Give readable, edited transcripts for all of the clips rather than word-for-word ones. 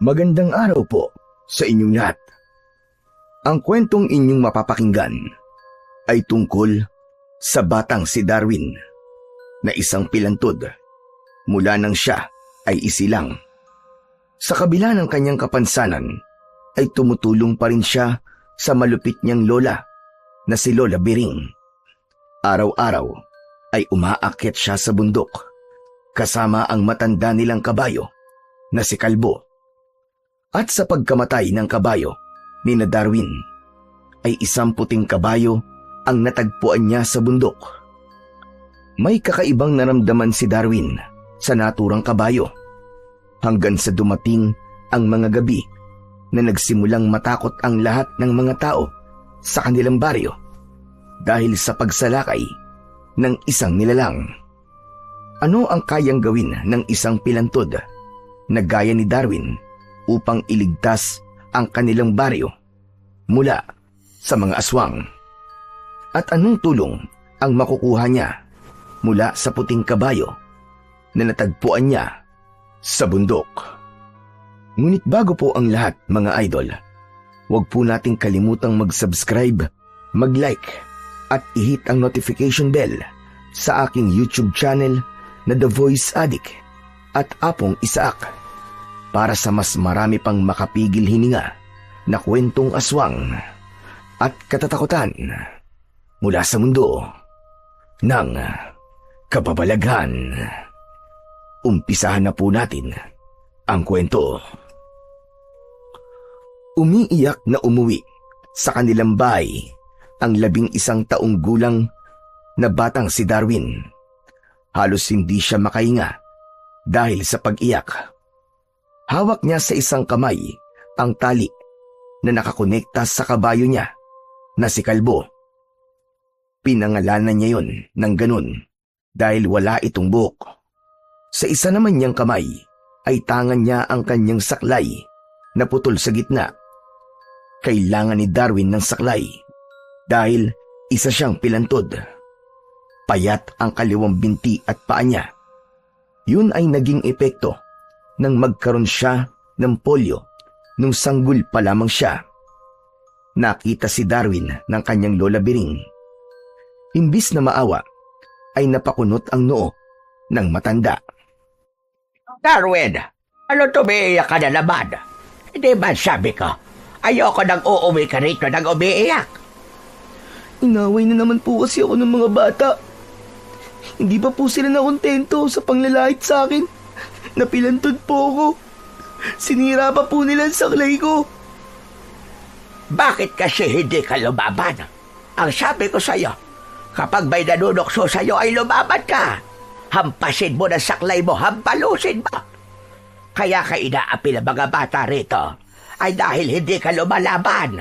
Magandang araw po sa inyong lahat. Ang kwentong inyong mapapakinggan ay tungkol sa batang si Darwin na isang pilantod mula nang siya ay isilang. Sa kabila ng kanyang kapansanan ay tumutulong pa rin siya sa malupit niyang lola na si Lola Biring. Araw-araw ay umaakyat siya sa bundok kasama ang matanda nilang kabayo na si Kalbo. At sa pagkamatay ng kabayo ni na Darwin, ay isang puting kabayo ang natagpuan niya sa bundok. May kakaibang naramdaman si Darwin sa naturang kabayo hanggang sa dumating ang mga gabi na nagsimulang matakot ang lahat ng mga tao sa kanilang baryo dahil sa pagsalakay ng isang nilalang. Ano ang kayang gawin ng isang pilantod na gaya ni Darwin upang iligtas ang kanilang baryo mula sa mga aswang? At anong tulong ang makukuha niya mula sa puting kabayo na natagpuan niya sa bundok? Ngunit bago po ang lahat, mga idol, huwag po nating kalimutang mag-subscribe, mag-like at i-hit ang notification bell sa aking YouTube channel na The Voice Addict at Apong Isaak, para sa mas marami pang makapigil hininga na kwentong aswang at katatakutan mula sa mundo ng kababalaghan. Umpisahan na po natin ang kwento. Umiiyak na umuwi sa kanilang bahay ang 11 taong gulang na batang si Darwin. Halos hindi siya makahinga dahil sa pag-iyak. Hawak niya sa isang kamay ang tali na nakakonekta sa kabayo niya na si Kalbo. Pinangalanan niya yon ng ganun dahil wala itong buhok. Sa isa naman niyang kamay ay tangan niya ang kanyang saklay na putol sa gitna. Kailangan ni Darwin ng saklay dahil isa siyang pilantod. Payat ang kaliwang binti at paa niya. Yun ay naging epekto nang magkaroon siya ng polio nung sanggol pa lamang siya. Nakita si Darwin ng kanyang Lola Biring. Imbis na maawa, ay napakunot ang noo ng matanda. Darwin, ano tumiiyak ka na naman? Hindi ba sabi ko, ayoko nang uuwi ka rito nang umiiyak? Inaway na naman po kasi ako ng mga bata. Hindi pa po sila nakontento sa panglalait sa akin. Napilantod po ako. Sinira pa po nila ang saklay ko. Bakit kasi hindi ka lumaban? Ang sabi ko sa'yo, kapag may nanunokso sa'yo ay lumaban ka. Hampasin mo ng saklay mo, hampalusin mo. Kaya ka inaapi ng mga bata rito ay dahil hindi ka lumalaban.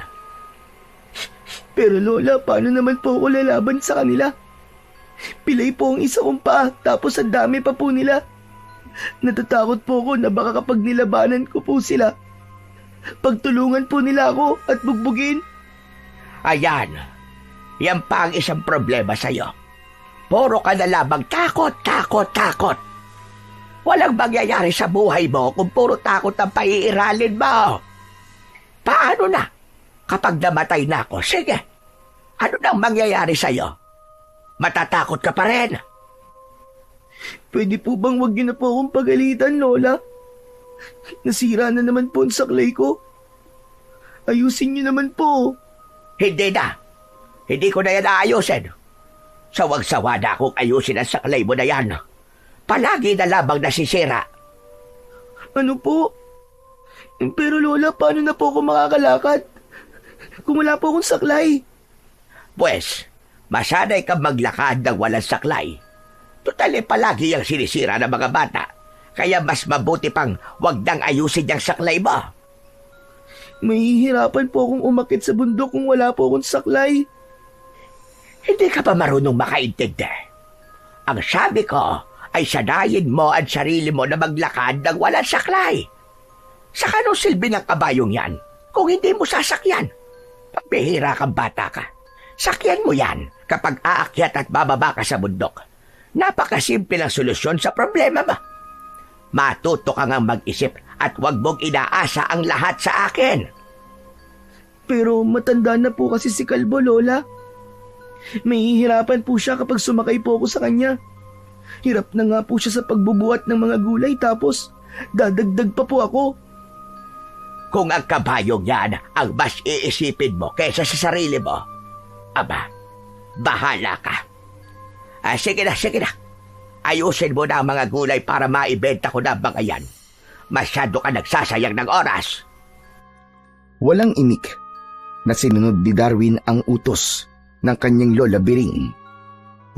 Pero Lola, paano naman po ako lalaban sa kanila? Pilay po ang isa kong paa, tapos ang dami pa po nila. Natatakot po ako na baka kapag nilabanan ko po sila, pagtulungan po nila ako at bugbugin. Ayan, yan pa ang isang problema sa'yo. Puro ka na lamang takot, takot, takot. Walang mangyayari sa buhay mo kung puro takot ang paiiralin mo. Paano na? Kapag namatay na ako, sige, ano nang mangyayari sa'yo? Matatakot ka pa rin. Pwede po bang wag niyo na po akong pagalitan, Lola? Nasira na naman po ang saklay ko. Ayusin niyo naman po. Hindi na. Hindi ko na yan aayusin. Sawag-sawa na akong ayusin ang saklay mo na yan. Palagi na lamang nasisira. Ano po? Pero Lola, paano na po ako makakalakad kung wala po akong saklay? Pwes, masanay kang maglakad ng walang saklay. Total palagi yung sinisira ng mga bata. Kaya mas mabuti pang wag nang ayusin yung saklay mo. Mahihirapan po akong umakit sa bundok kung wala po akong saklay. Hindi ka pa marunong makaintindi. Ang sabi ko ay sanayin mo ang sarili mo na maglakad ng walang saklay. Sa kanong silbi ng kabayong yan kung hindi mo sasakyan? Pambihira kang bata ka. Sakyan mo yan kapag aakyat at bababa ka sa bundok. Napakasimple ang solusyon sa problema mo. Matuto ka ngang mag-isip At huwag mong inaasa ang lahat sa akin. Pero matanda na po kasi si Kalbo, Lola. Mahihirapan po siya kapag sumakay po ako sa kanya. Hirap na nga po siya sa pagbubuhat ng mga gulay tapos dadagdag pa po ako. Kung ang kabayong yan ang mas iisipin mo kaysa sa sarili mo, aba, bahala ka. Sige na, sige na. Ayusin mo na ang mga gulay para maibenta ko na ang mga yan. Masyado ka nagsasayang ng oras. Walang imik na sinunod ni Darwin ang utos ng kanyang lola Biring.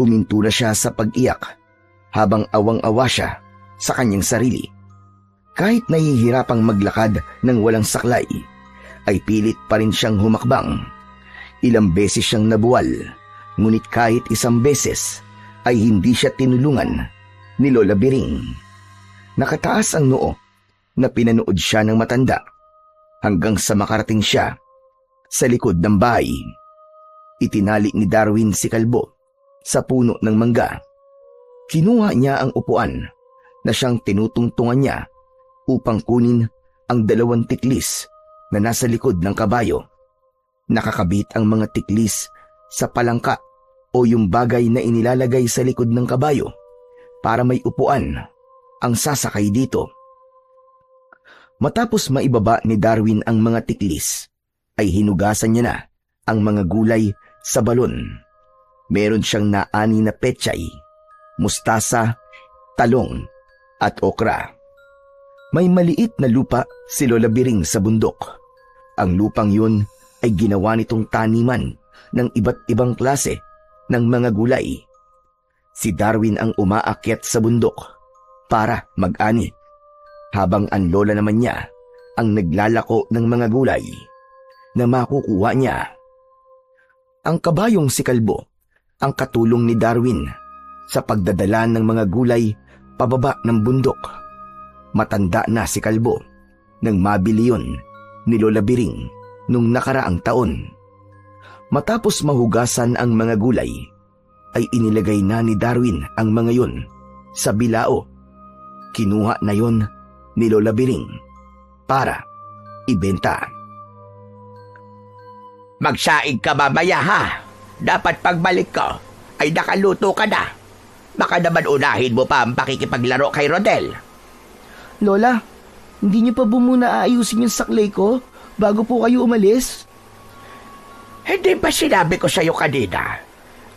Huminto na siya sa pag-iyak habang awang-awa siya sa kanyang sarili. Kahit nahihirapang maglakad ng walang saklay, ay pilit pa rin siyang humakbang. Ilang beses siyang nabuwal, ngunit kahit isang beses ay hindi siya tinulungan ni Lola Biring. Nakataas ang noo na pinanood siya ng matanda hanggang sa makarating siya sa likod ng bahay. Itinali ni Darwin si Kalbo sa puno ng mangga. Kinuha niya ang upuan na siyang tinutungtungan niya upang kunin ang 2 tiklis na nasa likod ng kabayo. Nakakabit ang mga tiklis sa palangka o yung bagay na inilalagay sa likod ng kabayo para may upuan ang sasakay dito. Matapos maibaba ni Darwin ang mga tiklis, ay hinugasan niya na ang mga gulay sa balon. Meron siyang naani na pechay, mustasa, talong at okra. May maliit na lupa si Lola Biring sa bundok. Ang lupang yun ay ginawa nitong taniman ng iba't ibang klase ng mga gulay. Si Darwin ang umaakyat sa bundok para mag-ani, habang ang lola naman niya ang naglalako ng mga gulay na makukuha niya. Ang kabayong si Kalbo ang katulong ni Darwin sa pagdadala ng mga gulay pababa ng bundok. Matanda na si Kalbo nang mabili yun ni Lola Biring nung nakaraang taon. Matapos mahugasan ang mga gulay, ay inilagay na ni Darwin ang mga yun sa bilao. Kinuha na yun ni Lola Biring para ibenta. Magsaing ka mamaya ha. Dapat pagbalik ko ay nakaluto ka na. Baka naman unahin mo pa ang pakikipaglaro kay Rodel. Lola, hindi niyo pa ba muna aayusin yung saklay ko bago po kayo umalis? Hindi ba sinabi ko sa'yo kanina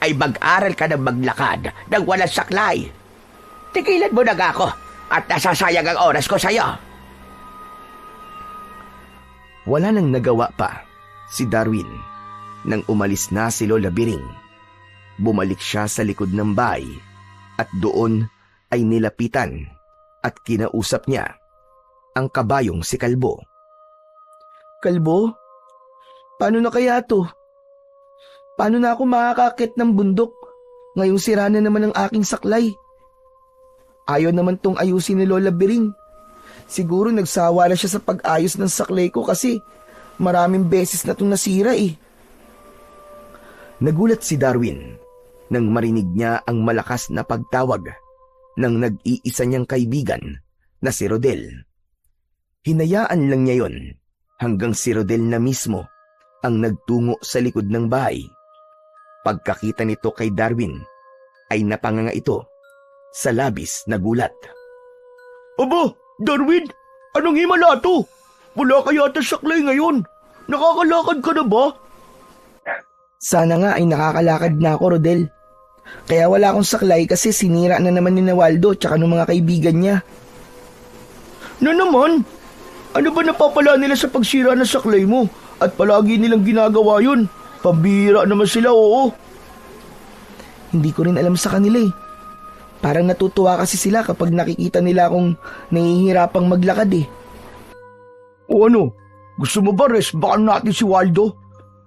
ay mag-aral ka ng maglakad ng walang saklay? Tigilan mo na ako at nasasayang ang oras ko sa'yo. Wala nang nagawa pa si Darwin nang umalis na si Lola Biring. Bumalik siya sa likod ng bahay at doon ay nilapitan at kinausap niya ang kabayong si Kalbo. Kalbo, paano na kaya to? Paano na ako makakakit ng bundok? Ngayong sira na naman ang aking saklay. Ayaw naman tong ayusin ni Lola Biring. Siguro nagsawa na siya sa pag-ayos ng saklay ko kasi maraming beses na itong nasira eh. Nagulat si Darwin nang marinig niya ang malakas na pagtawag ng nag-iisa niyang kaibigan na si Rodel. Hinayaan lang niya yon hanggang si Rodel na mismo ang nagtungo sa likod ng bahay. Pagkakita nito kay Darwin, ay napanganga ito sa labis na gulat. Aba, Darwin, anong himala to? Wala ka yata saklay ngayon. Nakakalakad ka na ba? Sana nga ay nakakalakad na ako, Rodel. Kaya wala akong saklay kasi sinira na naman ni Waldo tsaka ng mga kaibigan niya. Na naman? Ano ba napapala nila sa pagsira ng saklay mo? At palagi nilang ginagawa yun. Pambihira naman sila, oo. Hindi ko rin alam sa kanila eh. Parang natutuwa kasi sila kapag nakikita nila akong nahihirapang maglakad eh. O ano? Gusto mo ba resbakan natin si Waldo?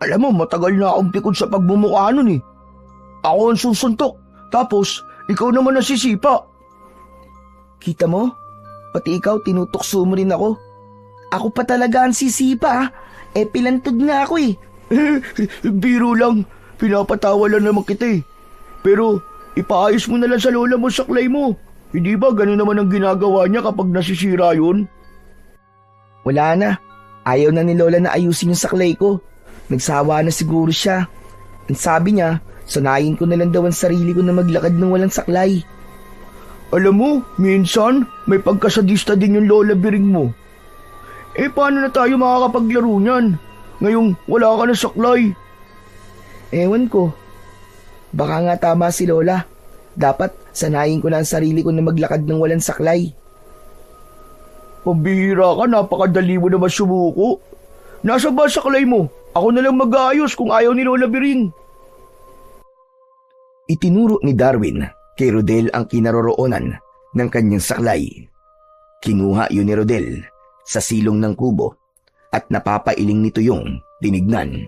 Alam mo, matagal na akong pikon sa pagbumukha nun eh. Ako ang susuntok, tapos ikaw naman ang sisipa. Kita mo? Pati ikaw tinutokso mo rin ako. Ako pa talaga ang sisipa ah. Pilantod nga ako eh. Biro lang, pinapatawa lang naman kita eh. Pero ipaayos mo na lang sa lola mo saklay mo. Hindi ba ganun naman ang ginagawa niya kapag nasisira yun? Wala na. Ayaw na ni Lola na ayusin yung saklay ko. Nagsawa na siguro siya. Ang sabi niya, sanayin ko na lang daw ang sarili ko na maglakad ng walang saklay. Alam mo, minsan may pagkasadista din yung Lola Biring mo. Paano na tayo makakapaglaro niyan? Ngayong wala ka na saklay. Ewan ko. Baka nga tama si Lola. Dapat sanayin ko na ang sarili ko na maglakad ng walang saklay. Pambihira ka, napakadali mo naman sumuko. Nasa ba saklay mo? Ako na lang mag-aayos kung ayaw ni Lola Biring. Itinuro ni Darwin kay Rodel ang kinaroroonan ng kanyang saklay. Kinuha yun ni Rodel sa silong ng kubo at napapailing nito yung tinignan.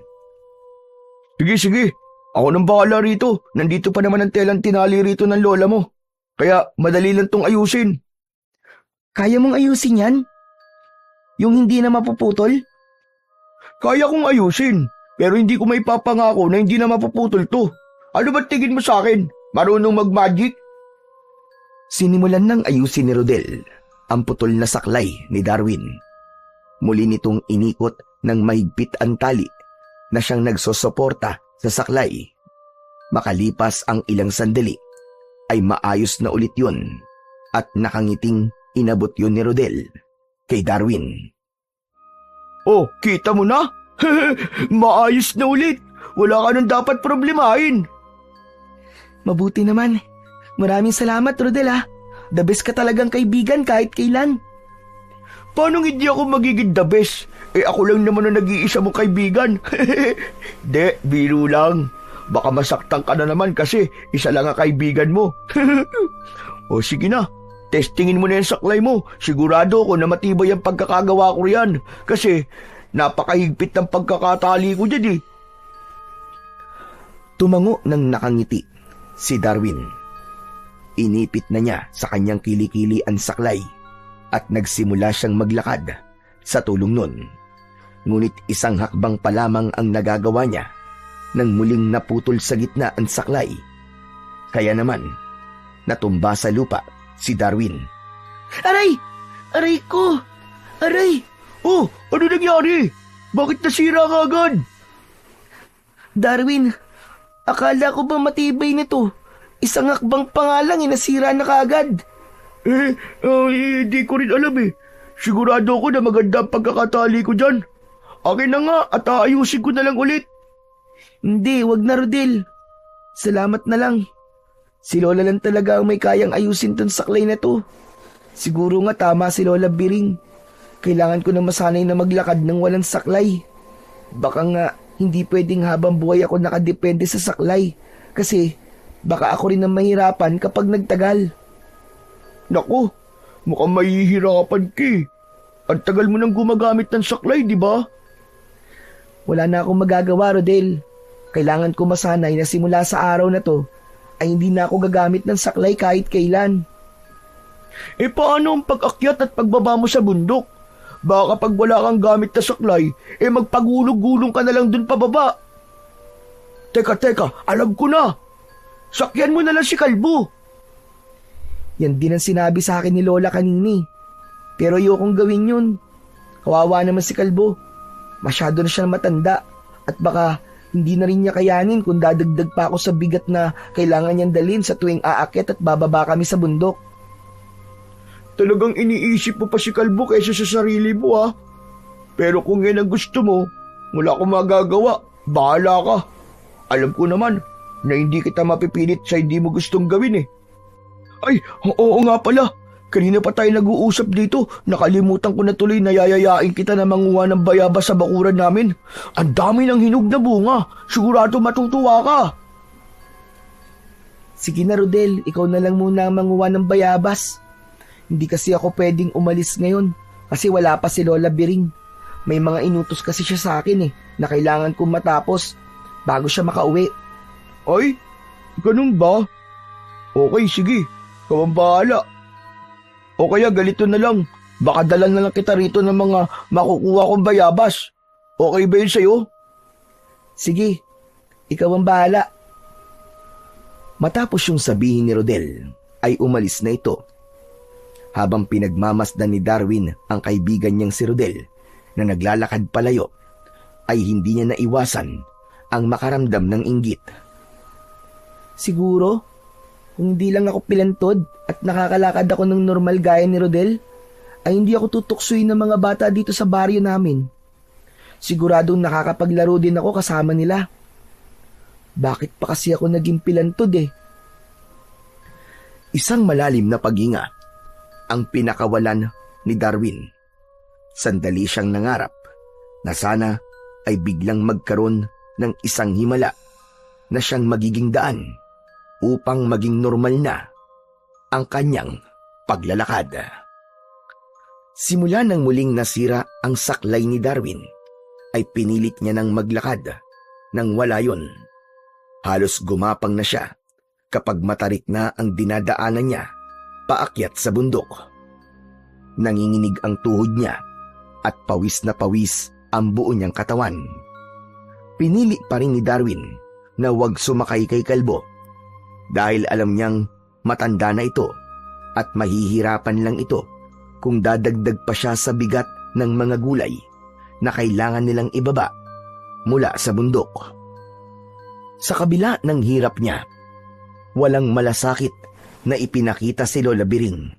Sige. Ako nang bahala rito. Nandito pa naman ang telang tinali rito ng lola mo. Kaya madali lang tong ayusin. Kaya mong ayusin yan? Yung hindi na mapuputol? Kaya kong ayusin, pero hindi ko may papangako na hindi na mapuputol to. Ano ba tingin mo sa akin? Marunong mag-magic? Sinimulan ng ayusin ni Rodel ang putol na saklay ni Darwin. Muli nitong inikot ng mahigpit ang tali na siyang nagsosuporta sa saklay. Makalipas ang ilang sandali, ay maayos na ulit yun at nakangiting inabot yun ni Rodel kay Darwin. Oh, kita mo na? Maayos na ulit. Wala ka nang dapat problemahin. Mabuti naman. Maraming salamat, Rodel ha. The best ka talagang kaibigan kahit kailan. Paano hindi ako magiging the best? Ako lang naman ang nag-iisa mong kaibigan. De, biro lang. Baka masaktan ka na naman kasi isa lang ang kaibigan mo. O sige na, testingin mo na yung saklay mo. Sigurado ko na matibay ang pagkakagawa ko riyan. Kasi napakahigpit ng pagkakatali ko dyan eh. Tumango ng nakangiti si Darwin. Inipit na niya sa kanyang kilikili ang saklay at nagsimula siyang maglakad sa tulong nun. Ngunit isang hakbang pa lamang ang nagagawa niya nang muling naputol sa gitna ang saklay. Kaya naman, natumba sa lupa si Darwin. Aray! Aray ko! Aray! Oh, ano nangyari? Bakit nasira ka agad? Darwin, akala ko ba matibay nito? Isang hakbang pa nga lang nasira na kaagad. Di ko rin alam eh. Sigurado ko na maganda ang pagkakatali ko dyan. Akin na nga at aayusin ko na lang ulit. Hindi, wag na Rodel. Salamat na lang. Si Lola lang talaga ang may kayang ayusin tong saklay na to. Siguro nga tama si Lola Biring. Kailangan ko na masanay na maglakad ng walang saklay. Baka nga hindi pwedeng habang buhay ako nakadepende sa saklay. Kasi baka ako rin ang mahirapan kapag nagtagal. Naku, mukhang mahihirapan ka eh. Ang tagal mo nang gumagamit ng saklay, di ba? Wala na akong magagawa, Rodel. Kailangan ko masanay na simula sa araw na to ay hindi na ako gagamit ng saklay kahit kailan. Paano ang pag-akyat at pagbaba mo sa bundok? Baka pag wala kang gamit na saklay, magpagulog-gulong ka na lang dun pababa. Teka, alam ko na. Sakyan mo na lang si Kalbo. Yan din ang sinabi sa akin ni Lola kanini. Pero ayokong gawin yun. Kawawa naman si Kalbo. Masyado na siyang matanda at baka hindi na rin niya kayanin kung dadagdag pa ako sa bigat na kailangan niyang dalhin sa tuwing aakyat at bababa kami sa bundok. Talagang iniisip mo pa si Kalbo kaysa sa sarili mo ha. Pero kung yan ang gusto mo, wala akong magagawa. Bahala ka. Alam ko naman na hindi kita mapipilit sa hindi mo gustong gawin eh. Ay, oo nga pala. Kanina pa tayo nag-uusap dito. Nakalimutan ko na tuloy na yayayain kita na manguha ng bayabas sa bakuran namin. Ang dami ng hinog na bunga. Sigurado matutuwa ka. Sige na Rodel, ikaw na lang muna ang manguha ng bayabas. Hindi kasi ako pwedeng umalis ngayon kasi wala pa si Lola Biring. May mga inutos kasi siya sa akin na kailangan kong matapos bago siya makauwi. Ay, ganun ba? Okay, sige. Ikaw ang bahala. O kaya galito na lang. Baka dalan na lang kita rito ng mga makukuha kong bayabas. Okay ba yun sa'yo? Sige, ikaw ang bahala. Matapos yung sabihin ni Rodel, ay umalis na ito. Habang pinagmamasdan ni Darwin ang kaibigan niyang si Rodel na naglalakad palayo, ay hindi niya naiwasan ang makaramdam ng inggit. Siguro, kung hindi lang ako pilantod at nakakalakad ako ng normal gaya ni Rodel, ay hindi ako tutuksoy ng mga bata dito sa baryo namin. Siguradong nakakapaglaro din ako kasama nila. Bakit pa kasi ako naging pilantod eh? Isang malalim na paghinga ang pinakawalan ni Darwin. Sandali siyang nangarap na sana ay biglang magkaroon ng isang himala na siyang magiging daan upang maging normal na ang kanyang paglalakad. Simula nang muling nasira ang saklay ni Darwin, ay pinilit niya nang maglakad nang wala yun. Halos gumapang na siya kapag matarik na ang dinadaanan niya paakyat sa bundok. Nanginginig ang tuhod niya at pawis na pawis ang buo niyang katawan. Pinili pa rin ni Darwin na huwag sumakay kay kalbo dahil alam niyang matanda na ito at mahihirapan lang ito kung dadagdag pa siya sa bigat ng mga gulay na kailangan nilang ibaba mula sa bundok. Sa kabila ng hirap niya, walang malasakit na ipinakita si Lola Biring.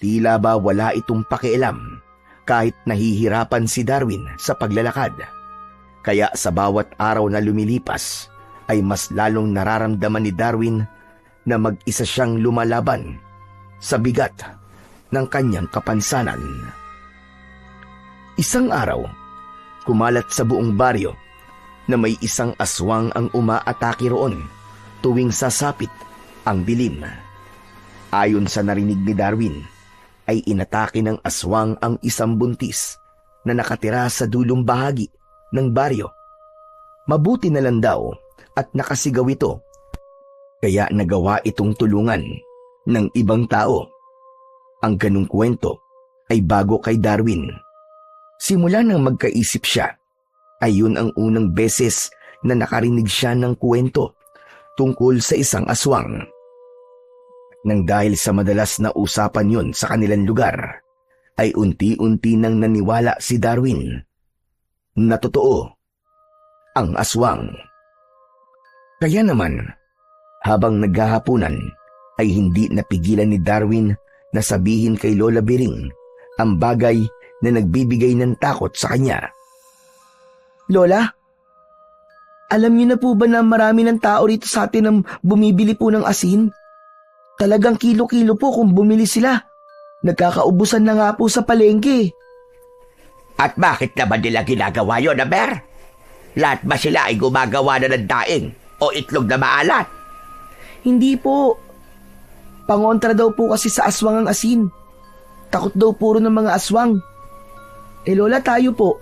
Tila ba wala itong pakialam kahit nahihirapan si Darwin sa paglalakad. Kaya sa bawat araw na lumilipas ay mas lalong nararamdaman ni Darwin na mag-isa siyang lumalaban sa bigat ng kanyang kapansanan. Isang araw, kumalat sa buong baryo na may isang aswang ang umaatake roon tuwing sasapit ang dilim. Ayon sa narinig ni Darwin, ay inatake ng aswang ang isang buntis na nakatira sa dulong bahagi ng baryo. Mabuti na lang daw at nakasigaw ito, kaya nagawa itong tulungan ng ibang tao. Ang ganung kwento ay bago kay Darwin. Simula nang magkaisip siya, ay yun ang unang beses na nakarinig siya ng kwento tungkol sa isang aswang. Nang dahil sa madalas na usapan yun sa kanilang lugar, ay unti-unti nang naniwala si Darwin na totoo ang aswang. Kaya naman, habang naghahapunan, ay hindi napigilan ni Darwin na sabihin kay Lola Biring ang bagay na nagbibigay ng takot sa kanya. Lola, alam niyo na po ba na marami ng tao rito sa atin ang bumibili po ng asin? Talagang kilo-kilo po kung bumili sila. Nagkakaubusan na nga po sa palengke. At bakit naman nila ginagawa yun, Aber? Lahat ba sila ay gumagawa na ng daing o itlog na maalat? Hindi po. Pangontra daw po kasi sa aswang ang asin. Takot daw puro ng mga aswang. Lola, tayo po.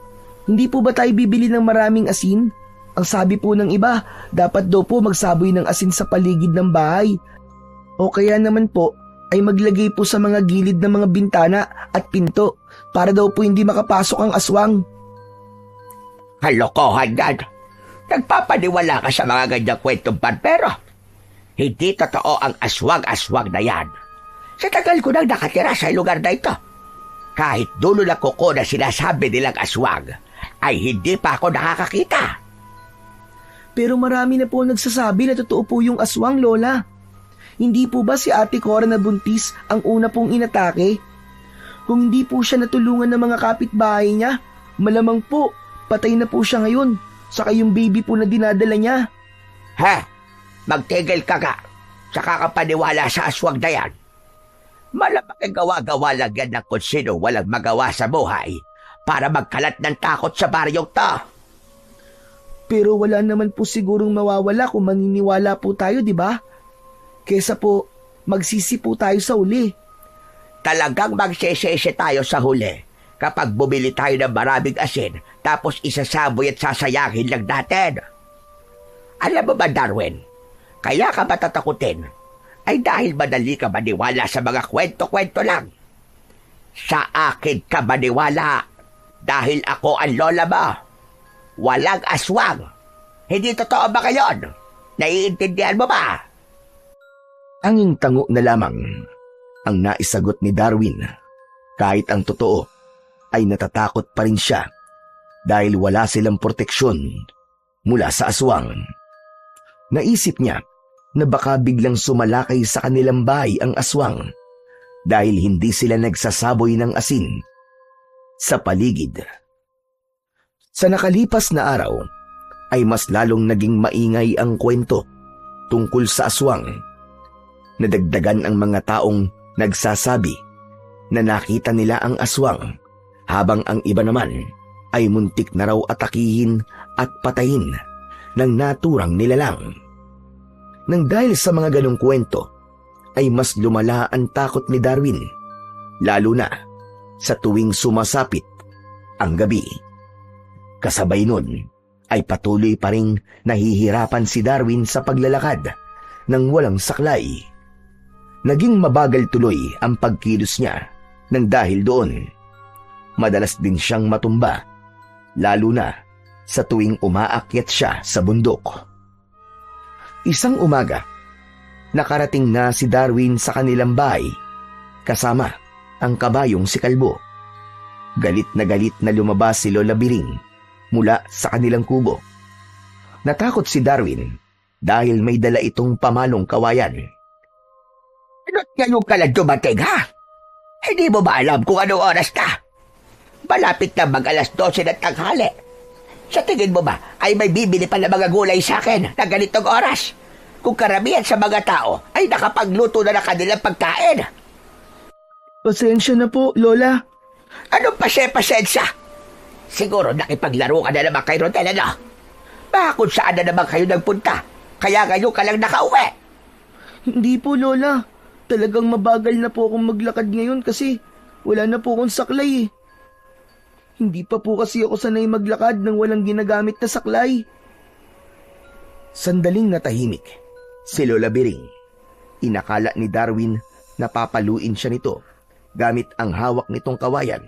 Hindi po ba tayo bibili ng maraming asin? Ang sabi po ng iba, dapat daw po magsaboy ng asin sa paligid ng bahay. O kaya naman po, ay maglagay po sa mga gilid ng mga bintana at pinto para daw po hindi makapasok ang aswang. Kalokohan yan. Nagpapaniwala ka sa mga ganyang kwentong barbero. Hindi totoo ang aswang-aswang na yan. Sa tagal ko nang nakatira sa lugar na ito, kahit dulo na kuko na sinasabi nilang aswang, ay hindi pa ako nakakakita. Pero marami na po nagsasabi na totoo po yung aswang, Lola. Hindi po ba si Ate Cora na buntis ang una pong inatake? Kung hindi po siya natulungan ng mga kapitbahay niya, malamang po, patay na po siya ngayon. Saka yung baby po na dinadala niya. Ha? Magtigil ka ka. Saka ka paniwala sa aswang na yan. Malamang ang gawa-gawa lang yan ng kung sino walang magawa sa buhay para magkalat ng takot sa baryong to. Pero wala naman po sigurong mawawala kung maniniwala po tayo, di ba? Kesa po, magsisi po tayo sa uli. Talagang magsisisi tayo sa huli kapag bumili tayo ng maraming asin tapos isasaboy at sasayangin lang natin. Alam mo ba, Darwin, kaya ka matatakutin ay dahil madali ka maniwala sa mga kwento-kwento lang. Sa akin ka maniwala dahil ako ang lola mo. Walang aswang. Hindi totoo ba kayon? Naiintindihan mo ba? Anging tango na lamang ang naisagot ni Darwin. Kahit ang totoo ay natatakot pa rin siya dahil wala silang proteksyon mula sa aswang. Naisip niya na baka biglang sumalakay sa kanilang bahay ang aswang dahil hindi sila nagsasaboy ng asin sa paligid. Sa nakalipas na araw ay mas lalong naging maingay ang kwento tungkol sa aswang. Nadagdagan ang mga taong nagsasabi na nakita nila ang aswang habang ang iba naman ay muntik na raw atakihin at patayin ng naturang nilalang. Nang dahil sa mga ganong kwento ay mas lumala ang takot ni Darwin, lalo na sa tuwing sumasapit ang gabi. Kasabay nun ay patuloy pa ring nahihirapan si Darwin sa paglalakad nang walang saklay. Naging mabagal tuloy ang pagkilos niya nang dahil doon. Madalas din siyang matumba, lalo na sa tuwing umaakyat siya sa bundok. Isang umaga, nakarating na si Darwin sa kanilang bahay kasama ang kabayong si Kalbo. Galit na lumabas si Lola Biring mula sa kanilang kubo. Natakot si Darwin dahil may dala itong pamalong kawayan. Ano't ngayon ka lang dumating, ha? Hindi mo ba alam kung anong oras na? Malapit na mag-alas 12 ng tanghali. Sa tingin mo ba ay may bibili pa na mga gulay sa akin na ganitong oras? Kung karamihan sa mga tao ay nakapagluto na ng kanilang pagkain. Pasensya na po, Lola. Anong pasensya? Siguro nakipaglaro ka na naman kay Rodel, ano? Baka kung saan na naman kayo nagpunta, kaya ngayon ka lang nakauwi. Hindi po, Lola. Talagang mabagal na po akong maglakad ngayon kasi wala na po akong saklay eh. Hindi pa po kasi ako sanay maglakad nang walang ginagamit na saklay. Sandaling natahimik si Lola Biring. Inakala ni Darwin na papaluin siya nito gamit ang hawak nitong kawayan.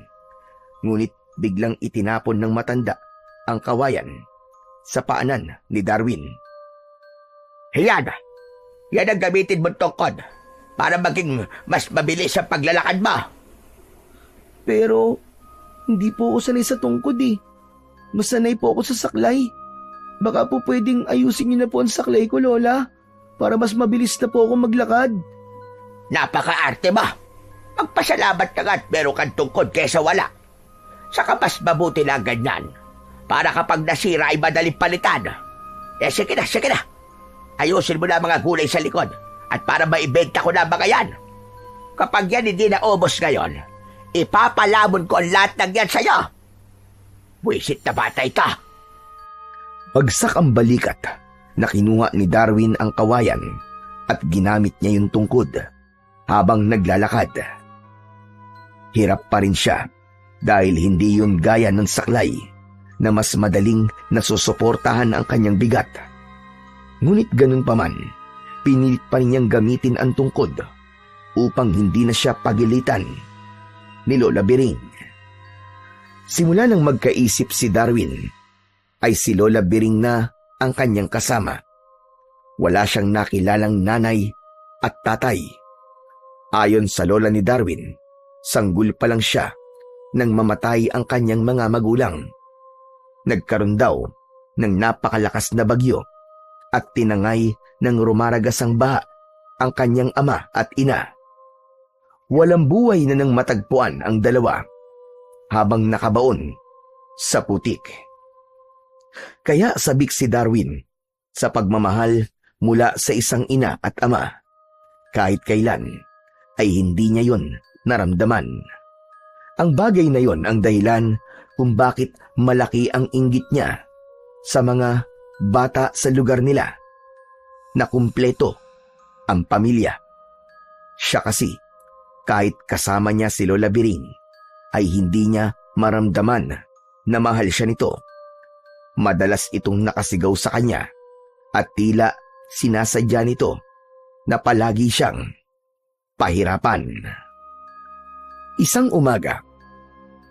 Ngunit biglang itinapon ng matanda ang kawayan sa paanan ni Darwin. Yan ang gamitin mong tungkod para maging mas mabilis ang paglalakad mo. Pero hindi po ako sanay sa tungkod eh. Mas sanay po ako sa saklay. Baka po pwedeng ayusin niyo na po ang saklay ko, Lola, para mas mabilis na po ako maglakad. Napaka-arte mo. Magpasalamat ka nga at meron kang tungkod kesa wala. Saka mas mabuti na ganyan. Para kapag nasira ay madaling palitan. Sige na. Ayusin mo na mga gulay sa likod at para maibenta ko na mga yan. Kapag yan hindi na ubos ngayon, ipapalamon ko ang lahat ng yan sa'yo. Buisit na bata ito. Bagsak ang balikat na kinuha ni Darwin ang kawayan at ginamit niya yung tungkod habang naglalakad. Hirap pa rin siya dahil hindi yun gaya ng saklay na mas madaling nasusuportahan ang kanyang bigat. Ngunit ganun pa man, pinilit pa rin niyang gamitin ang tungkod upang hindi na siya pagilitan ni Lola Biring. Simula nang magkaisip si Darwin, ay si Lola Biring na ang kanyang kasama. Wala siyang nakilalang nanay at tatay. Ayon sa lola ni Darwin, sanggol pa lang siya nang mamatay ang kanyang mga magulang. Nagkaroon daw ng napakalakas na bagyo at tinangay ng rumaragas ang baha ang kanyang ama at ina. Walang buhay na nang matagpuan ang dalawa habang nakabaon sa putik. Kaya sabik si Darwin sa pagmamahal mula sa isang ina at ama. Kahit kailan ay hindi niya yon naramdaman. Ang bagay na yon ang dahilan kung bakit malaki ang inggit niya sa mga bata sa lugar nila na kumpleto ang pamilya. Siya kasi, kahit kasama niya si Lola Biring, ay hindi niya maramdaman na mahal siya nito. Madalas itong nakasigaw sa kanya at tila sinasadya nito na palagi siyang pahirapan. Isang umaga,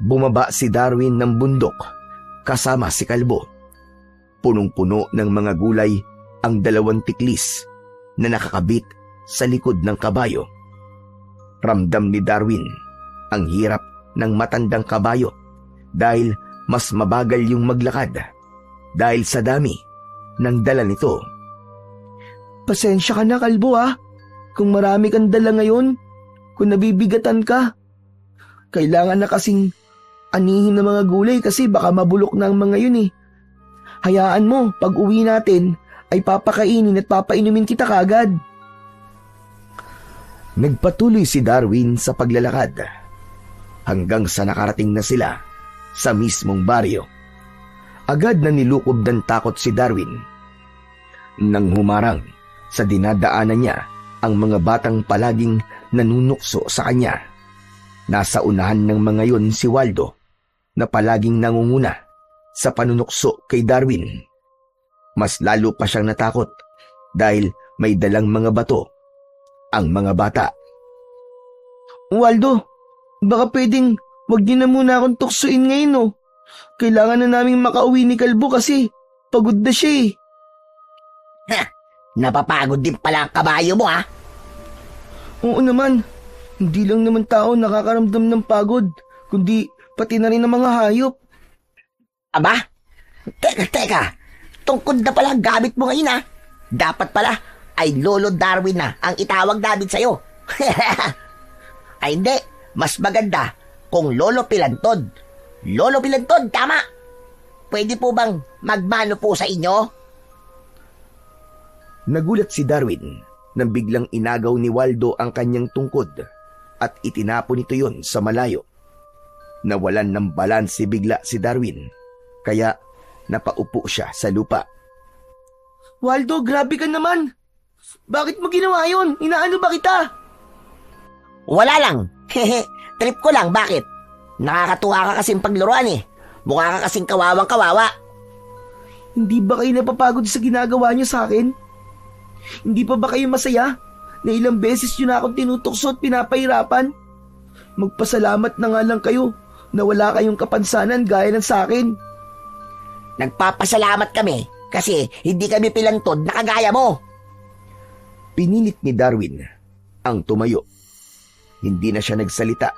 bumaba si Darwin ng bundok kasama si Kalbo. Punong-puno ng mga gulay ang 2 tiklis na nakakabit sa likod ng kabayo. Ramdam ni Darwin ang hirap ng matandang kabayo dahil mas mabagal yung maglakad dahil sa dami ng dala nito. Pasensya ka na, kalbo kung marami kang dala ngayon, kung nabibigatan ka. Kailangan na kasing anihin ng mga gulay kasi baka mabulok na ang mga yun Hayaan mo, pag uwi natin ay papakainin at papainumin kita kagad. Nagpatuloy si Darwin sa paglalakad hanggang sa nakarating na sila sa mismong baryo. Agad na nilukob ng takot si Darwin. Nang humarang sa dinadaanan niya ang mga batang palaging nanunukso sa kanya. Nasa unahan ng mga yon si Waldo na palaging nangunguna sa panunukso kay Darwin. Mas lalo pa siyang natakot dahil may dalang mga bato ang mga bata. Waldo, baka pwedeng wag niyo na muna akong tuksuin ngayon Kailangan na naming makauwi ni Kalbo kasi pagod na siya Napapagod din pala ang kabayo mo Oo naman, hindi lang naman tao nakakaramdam ng pagod, kundi pati na rin ang mga hayop. Aba? Teka. Tungkod na pala ang gamit mo ngayon Dapat pala ay Lolo Darwin na ang itawag namin sa'yo. Ay hindi, mas maganda kung Lolo Pilantod. Lolo Pilantod, tama. Pwede po bang magmano po sa inyo? Nagulat si Darwin nang biglang inagaw ni Waldo ang kanyang tungkod at itinapon nito yon sa malayo. Nawalan ng balanse bigla si Darwin, kaya napaupo siya sa lupa. Waldo, grabe ka naman. Bakit mo ginawa yun? Inaano ba kita? Wala lang. Trip ko lang, bakit? Nakakatuwa ka kasing paglaruan Mukha ka kasing kawawang-kawawa. Hindi ba kayo napapagod sa ginagawa niyo sa akin? Hindi pa ba kayo masaya na ilang beses niyo na akong tinutokso at pinapahirapan? Magpasalamat na nga lang kayo na wala kayong kapansanan gaya ng sa akin. Nagpapasalamat kami kasi hindi kami pilantod na kagaya mo. Pinilit ni Darwin ang tumayo. Hindi na siya nagsalita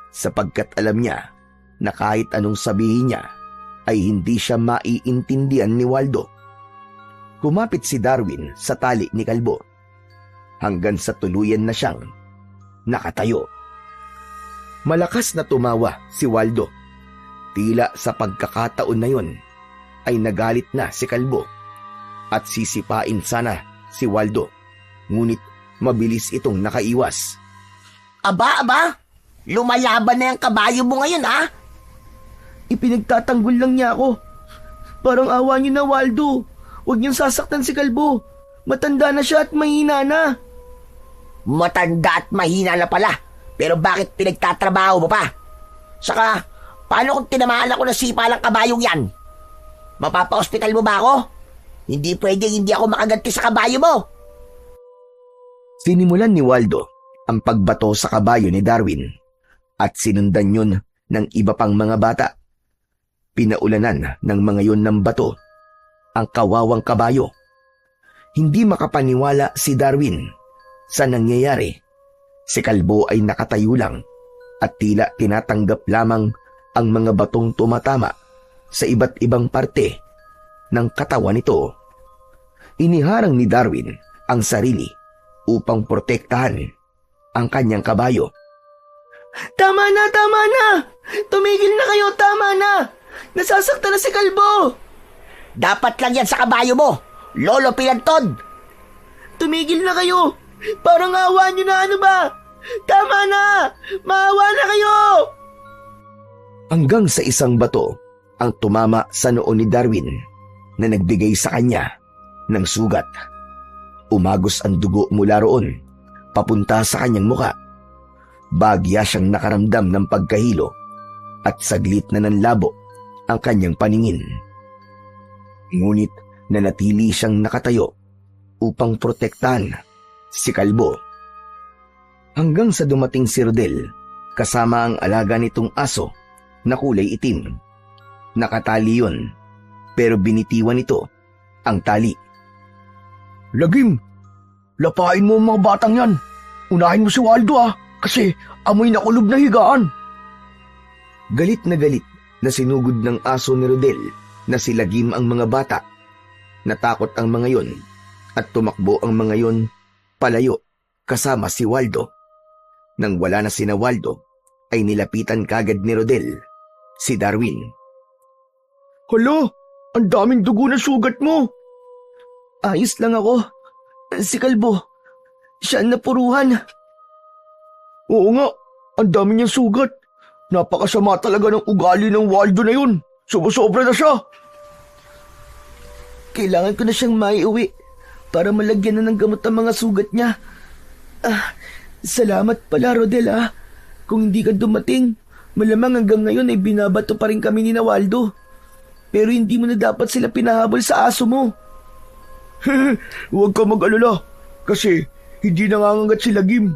sapagkat alam niya na kahit anong sabihin niya ay hindi siya maiintindihan ni Waldo. Kumapit si Darwin sa tali ni Kalbo hanggang sa tuluyan na siyang nakatayo. Malakas na tumawa si Waldo. Tila sa pagkakataon na yon ay nagalit na si Kalbo at sisipain sana si Waldo. Ngunit mabilis itong nakaiwas. Aba, lumalaban na yung kabayo mo ngayon Ipinagtatanggol lang niya ako. Parang awa niyo na, Waldo. Huwag niyong sasaktan si Kalbo. Matanda na siya at mahina na. Matanda at mahina na pala. Pero bakit pinagtatrabaho mo pa? Saka, paano kung tinamaan ako ng sipa ng kabayong yan? Mapapa-hospital mo ba ako? Hindi pwedeng hindi ako makaganti sa kabayo mo. Sinimulan ni Waldo ang pagbato sa kabayo ni Darwin at sinundan yun ng iba pang mga bata. Pinaulanan ng mga yon ng bato ang kawawang kabayo. Hindi makapaniwala si Darwin sa nangyayari. Si Kalbo ay nakatayo lang at tila tinatanggap lamang ang mga batong tumatama sa iba't ibang parte ng katawan nito. Iniharang ni Darwin ang sarili upang protektahan ang kanyang kabayo. Tama na! Tumigil na kayo, tama na! Nasasaktan na si Kalbo! Dapat lang yan sa kabayo mo, Lolo Pilantod! Tumigil na kayo! Parang awa nyo na, ano ba? Tama na! Maawa na kayo! Hanggang sa isang bato ang tumama sa noo ni Darwin na nagbigay sa kanya ng sugat. Umagos ang dugo mula roon, papunta sa kanyang muka. Bagya siyang nakaramdam ng pagkahilo at saglit na nanlabo ang kanyang paningin. Ngunit nanatili siyang nakatayo upang protektahan si Kalbo. Hanggang sa dumating si Rodel kasama ang alaga nitong aso na kulay itim. Nakatali yun, pero binitiwan nito ang tali. Lagim, lapain mo ang mga batang yan. Unahin mo si Waldo Kasi amoy na kulob na higaan. Galit na sinugod ng aso ni Rodel na si Lagim ang mga bata. Natakot ang mga yon at tumakbo ang mga yon palayo kasama si Waldo. Nang wala na sina Waldo, ay nilapitan kagad ni Rodel si Darwin. Hala, ang daming dugo na sugat mo. Ayos lang ako. Si Kalbo, siya ang napuruhan. Oo nga, ang dami niyang sugat. Napakasama talaga ng ugali ng Waldo na yun. Sumusobra na siya. Kailangan ko na siyang maiuwi para malagyan na ng gamot ang mga sugat niya. Salamat pala, Rodel, ah. Kung hindi ka dumating, malamang hanggang ngayon ay binabato pa rin kami ni na Waldo. Pero hindi mo na dapat sila pinahabol sa aso mo. Huwag ka mag-alala, kasi hindi nangangagat si Lagim.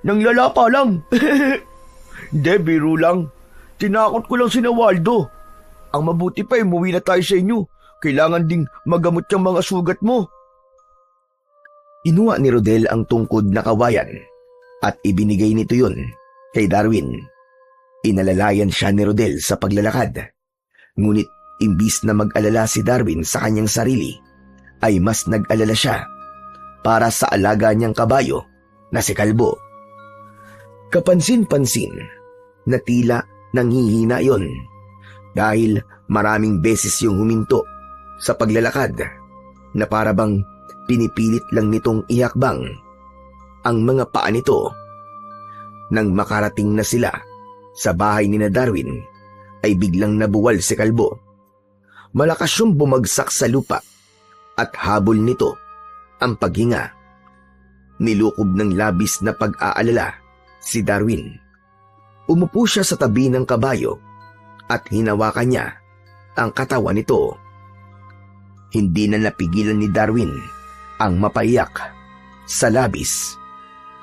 Nanglala lang. Hindi, biro lang. Tinakot ko lang si na Waldo. Ang mabuti pa ay umuwi na tayo sa inyo. Kailangan ding magamot yung mga sugat mo. Inuwa ni Rodel ang tungkod na kawayan at ibinigay nito yun kay Darwin. Inalalayan siya ni Rodel sa paglalakad. Ngunit imbis na mag-alala si Darwin sa kanyang sarili, ay mas nag-alala siya para sa alaga niyang kabayo na si Kalbo. Kapansin-pansin na tila nanghihina yon dahil maraming beses yung huminto sa paglalakad na parabang pinipilit lang nitong ihakbang ang mga paa nito. Nang makarating na sila sa bahay ni na Darwin, ay biglang nabuwal si Kalbo. Malakas siyang bumagsak sa lupa at habol nito ang paghinga. Nilukob ng labis na pag-aalala si Darwin. Umupo siya sa tabi ng kabayo at hinawakan niya ang katawan nito. Hindi na napigilan ni Darwin ang mapaiyak sa labis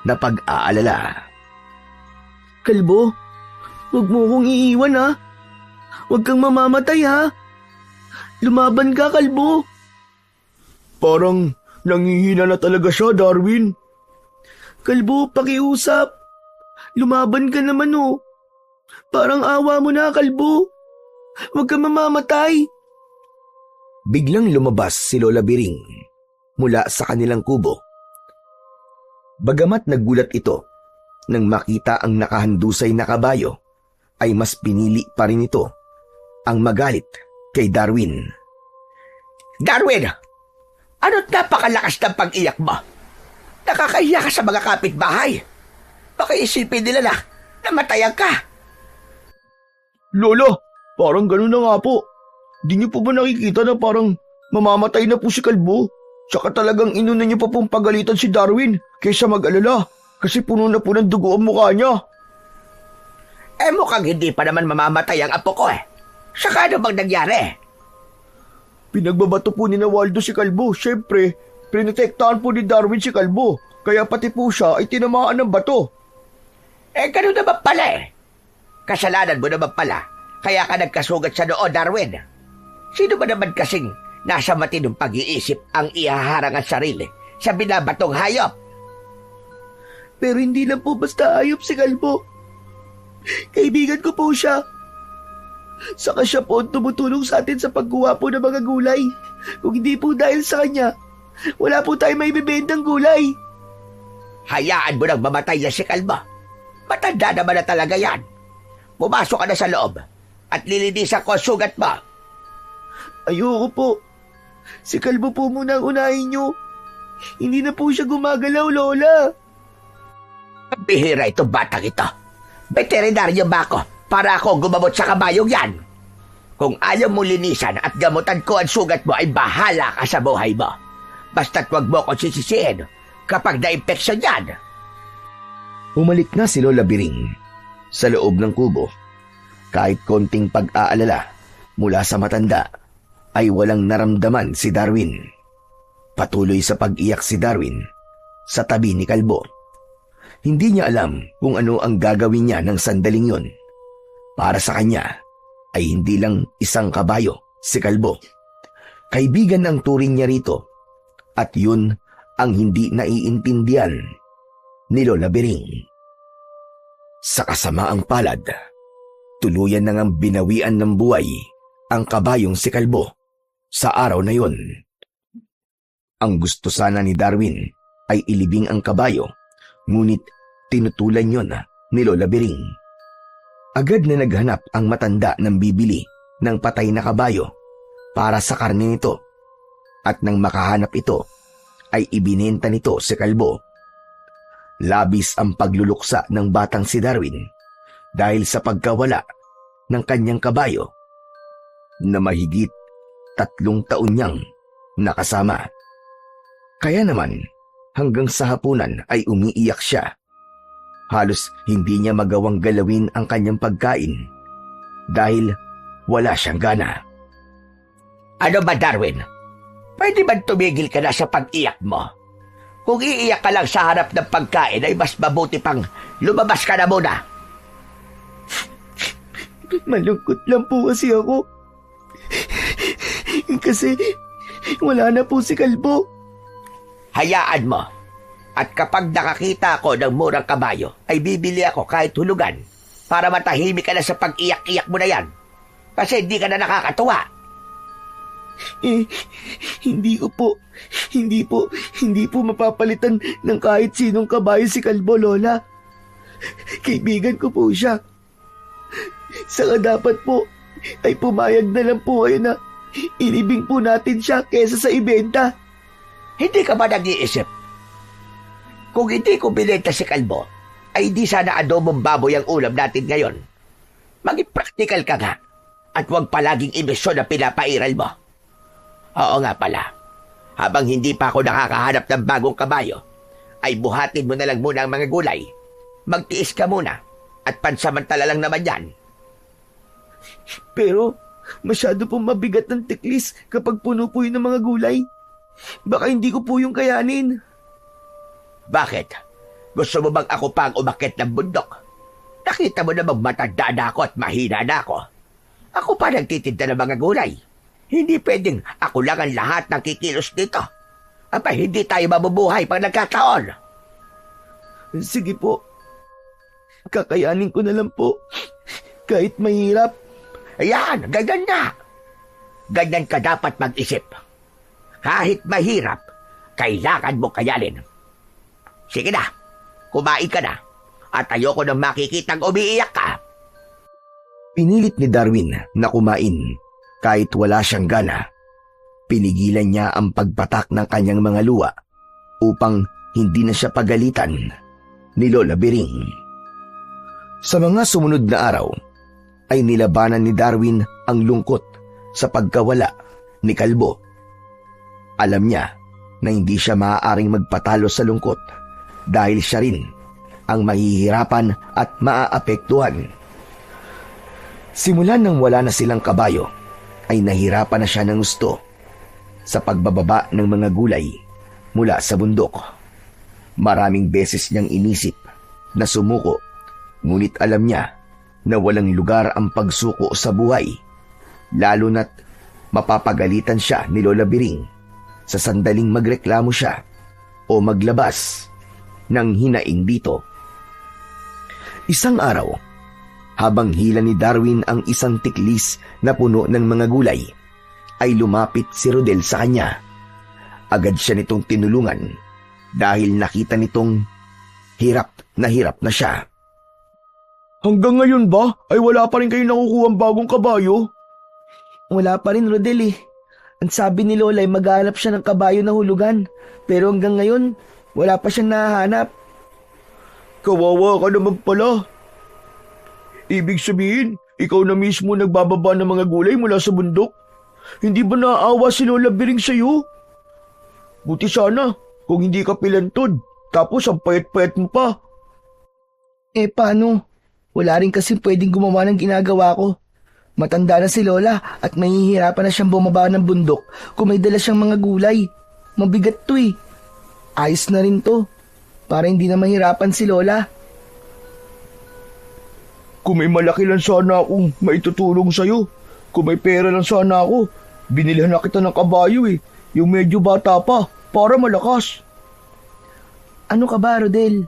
na pag-aalala. Kalbo, huwag mo kong iiwan, ha? Huwag kang mamamatay, ha? Lumaban ka, Kalbo. Parang nangihina na talaga siya, Darwin. Kalbo, pakiusap. Lumaban ka naman, oh. Parang awa mo na, Kalbo. Huwag kang mamamatay. Biglang lumabas si Lola Biring mula sa kanilang kubo. Bagamat nagulat ito nang makita ang nakahandusay na kabayo, ay mas pinili pa rin ito ang magalit kay Darwin. Darwin! Ano't napakalakas ng pag-iyak mo? Nakakahiya ka sa mga kapitbahay. Baka isipin nila na namatayan ka. Lola, parang ganun na nga po. Di niyo po ba nakikita na parang mamamatay na po si Kalbo? Tsaka talagang inuna niyo pa pong pagalitan si Darwin kaysa mag-alala kasi puno na po ng dugo ang mukha niya. Mukhang hindi pa naman mamamatay ang apo ko eh. Saka ano bang nangyari? Pinagbabato po ni na Waldo si Kalbo. Siyempre, prinotektahan po ni Darwin si Kalbo. Kaya pati po siya ay tinamaan ng bato. Ganun naman pala eh. Kasalanan mo naman pala. Kaya ka nagkasugat sa noo, Darwin. Sino ba naman kasing nasa matinong pag-iisip ang ihaharang ang sarili sa binabatong hayop? Pero hindi lang po basta hayop si Kalbo. Kaibigan ko po siya. Saka siya po ang tumutulong sa atin sa pagkuha po ng mga gulay. Kung hindi po dahil sa kanya, wala po tayong may bibendang gulay. Hayaan mo nang mamatay na si Kalbo. Matanda naman na talaga yan. Pumasok ka na sa loob at lilinisan ko ang sugat mo. Ayoko po. Si Kalbo po muna ang unahin niyo. Hindi na po siya gumagalaw, Lola. Bihira itong batang ito. Veterinaryo ba ako para ako gumamot sa kabayong yan? Kung ayaw mo linisan at gamutan ko ang sugat mo ay bahala ka sa buhay mo. Basta't wag mo akong sisisihin kapag na-infeksyon yan. Umalik na si Lola Biring sa loob ng kubo. Kahit konting pag-aalala mula sa matanda, ay walang naramdaman si Darwin. Patuloy sa pag-iyak si Darwin sa tabi ni Kalbo. Hindi niya alam kung ano ang gagawin niya ng sandaling yon. Para sa kanya ay hindi lang isang kabayo si Kalbo. Kaibigan ang turing niya rito at yun ang hindi naiintindihan ni Lola Biring. Sa kasamaang palad, tuluyan na ngang binawian ng buhay ang kabayong si Kalbo sa araw na yon. Ang gusto sana ni Darwin ay ilibing ang kabayo, ngunit tinutulan yon ni Lola Biring. Agad na naghanap ang matanda ng bibili ng patay na kabayo para sa karne nito, at nang makahanap ito ay ibinenta nito si Kalbo. Labis ang pagluluksa ng batang si Darwin dahil sa pagkawala ng kanyang kabayo na mahigit 3 taon niyang nakasama. Kaya naman hanggang sa hapunan ay umiiyak siya. Halos hindi niya magawang galawin ang kanyang pagkain dahil wala siyang gana. Ano ba, Darwin? Pwede ba tumigil ka na sa pag-iyak mo? Kung iiyak ka lang sa harap ng pagkain ay mas mabuti pang lumabas ka na muna. Malungkot lang po kasi ako. Kasi wala na po si Kalbo. Hayaan mo. At kapag nakakita ako ng murang kabayo, ay bibili ako kahit hulugan para matahimik ka na sa pag-iyak-iyak mo na yan. Kasi hindi ka na nakakatuwa. Hindi po mapapalitan ng kahit sinong kabayo si Kalbo, Lola. Kaibigan ko po siya. Saka dapat po ay pumayag na lang po kayo na ilibing po natin siya kesa sa ibenta. Hindi ka ba nag-iisip? Kung hindi ko binenta si Kalbo, ay di sana adobong baboy ang ulam natin ngayon. Maging practical ka nga at huwag palaging imbesyon na pinapairal mo. Oo nga pala, habang hindi pa ako nakakahanap ng bagong kabayo, ay buhatin mo na lang muna ang mga gulay. Magtiis ka muna at pansamantala lang naman yan. Pero masyado pong mabigat ng tiklis kapag puno po yun ng mga gulay. Baka hindi ko po yung kayanin. Bakit? Gusto mo bang ako pang umakyat ng bundok? Nakita mo na magmatanda na ako at mahina na ako. Ako pa nagtitinda ng mga gulay. Hindi pwedeng ako lang ang lahat ng kikilos dito. Aba, hindi tayo mabubuhay pag nagkataon. Sige po. Kakayanin ko na lang po. Kahit mahirap. Ayan, ganyan na. Ganyan ka dapat mag-isip. Kahit mahirap, kailangan mo kayanin. Sige na, kumain ka na. At ayoko nang makikitang umiiyak ka. Pinilit ni Darwin na kumain kahit wala siyang gana. Pinigilan niya ang pagpatak ng kanyang mga luha upang hindi na siya pagalitan ni Lola Biring. Sa mga sumunod na araw, ay nilabanan ni Darwin ang lungkot sa pagkawala ni Kalbo. Alam niya na hindi siya maaaring magpatalo sa lungkot dahil siya rin ang mahihirapan at maaapektuhan. Simulan nang wala na silang kabayo, ay nahirapan na siya ng gusto sa pagbababa ng mga gulay mula sa bundok. Maraming beses niyang inisip na sumuko, ngunit alam niya na walang lugar ang pagsuko sa buhay, lalo na't mapapagalitan siya ni Lola Biring sa sandaling magreklamo siya o maglabas ng hinaing dito. Isang araw, habang hila ni Darwin ang isang tiklis na puno ng mga gulay, ay lumapit si Rodel sa kanya. Agad siya nitong tinulungan dahil nakita nitong hirap na siya. Hanggang ngayon ba ay wala pa rin kayo nakukuha ang bagong kabayo? Wala pa rin, Rodel eh. Ang sabi ni Lola ay maghanap siya ng kabayo na hulugan. Pero hanggang ngayon, wala pa siyang nahahanap. Kawawa ka naman pala. Ibig sabihin, ikaw na mismo nagbababa ng mga gulay mula sa bundok? Hindi ba naaawa si Lola Biring sa'yo? Buti sana kung hindi ka pilantod, tapos ang payat-payat mo pa. Paano? Wala rin kasi pwedeng gumawa ng ginagawa ko. Matanda na si Lola at mahihirapan na siyang bumaba ng bundok kung may dala siyang mga gulay. Mabigat to eh. Ayos na rin to, para hindi na mahirapan si Lola. Kung may malaki lang sana akong maitutulong sa'yo. Kung may pera lang sana ako, binilhan na kita ng kabayo eh. Yung medyo bata pa, para malakas. Ano ka ba, Rodel?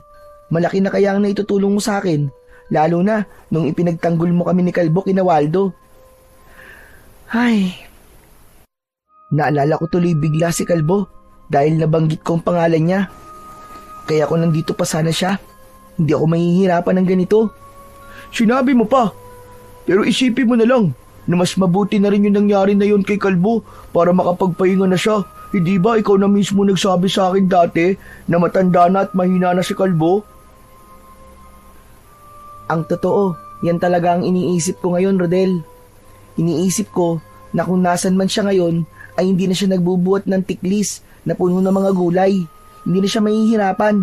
Malaki na kaya ang naitutulong mo sa akin? lalo na nung ipinagtanggol mo kami ni Kalbo kina Waldo. Ay, naalala ko tuloy bigla si Kalbo dahil nabanggit ko ang pangalan niya. Kaya kung nandito pa sana siya, hindi ako mahihirapan ng ganito. Sinabi mo pa, pero isipin mo na lang na mas mabuti na rin yung nangyari na yun kay Kalbo para makapagpahinga na siya. Hindi ba ikaw na mismo nagsabi sa akin dati na matanda na at mahina na si Kalbo? Ang totoo, yan talaga ang iniisip ko ngayon, Rodel. Iniisip ko na kung nasan man siya ngayon ay hindi na siya nagbubuhat ng tiklis na puno ng mga gulay. Hindi na siya mahihirapan.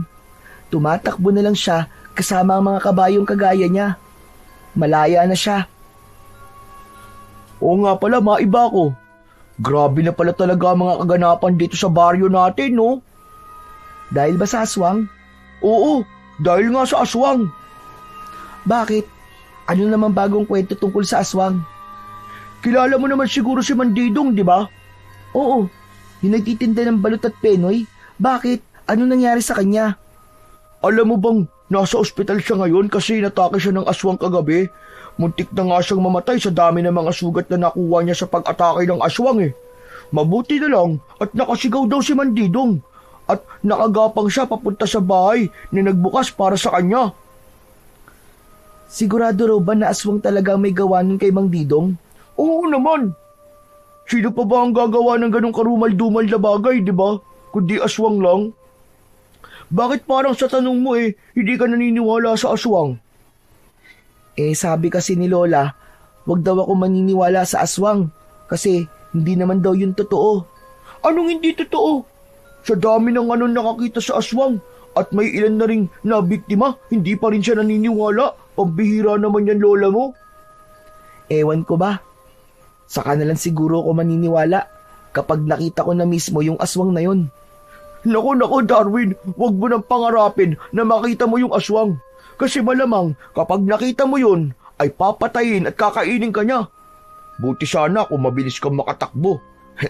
Tumatakbo na lang siya kasama ang mga kabayong kagaya niya. Malaya na siya. Oo nga pala, maiba ko. Grabe na pala talaga ang mga kaganapan dito sa baryo natin, no? Dahil ba sa aswang? Oo, dahil nga sa aswang. Bakit? Ano naman bagong kwento tungkol sa aswang? Kilala mo naman siguro si Mandidong, di ba? Oo, yung nagtitinda ng balot at penoy. Bakit? Ano nangyari sa kanya? Alam mo bang nasa ospital siya ngayon kasi natake siya ng aswang kagabi? Muntik na nga siyang mamatay sa dami ng mga sugat na nakuha niya sa pag-atake ng aswang eh. Mabuti na lang at nakasigaw daw si Mandidong at nakagapang siya papunta sa bahay na nagbukas para sa kanya. Sigurado raw ba na aswang talaga may gawa nun kay Mang Didong? Oo naman. Sino pa ba ang gagawa ng ganong karumal-dumal na bagay, di ba? Kundi aswang lang. Bakit parang sa tanong mo hindi ka naniniwala sa aswang? Sabi kasi ni Lola, wag daw ako maniniwala sa aswang kasi hindi naman daw yun totoo. Anong hindi totoo? Sa dami ng nakakita sa aswang at may ilan na ring nabiktima, hindi pa rin siya naniniwala. Pambihira naman yan, Lola mo. Ewan ko ba? Saka na lang siguro ako maniniwala kapag nakita ko na mismo yung aswang na yun. Naku, Darwin, wag mo nang pangarapin na makita mo yung aswang. Kasi malamang kapag nakita mo yun, ay papatayin at kakainin ka niya. Buti sana kung mabilis kang makatakbo.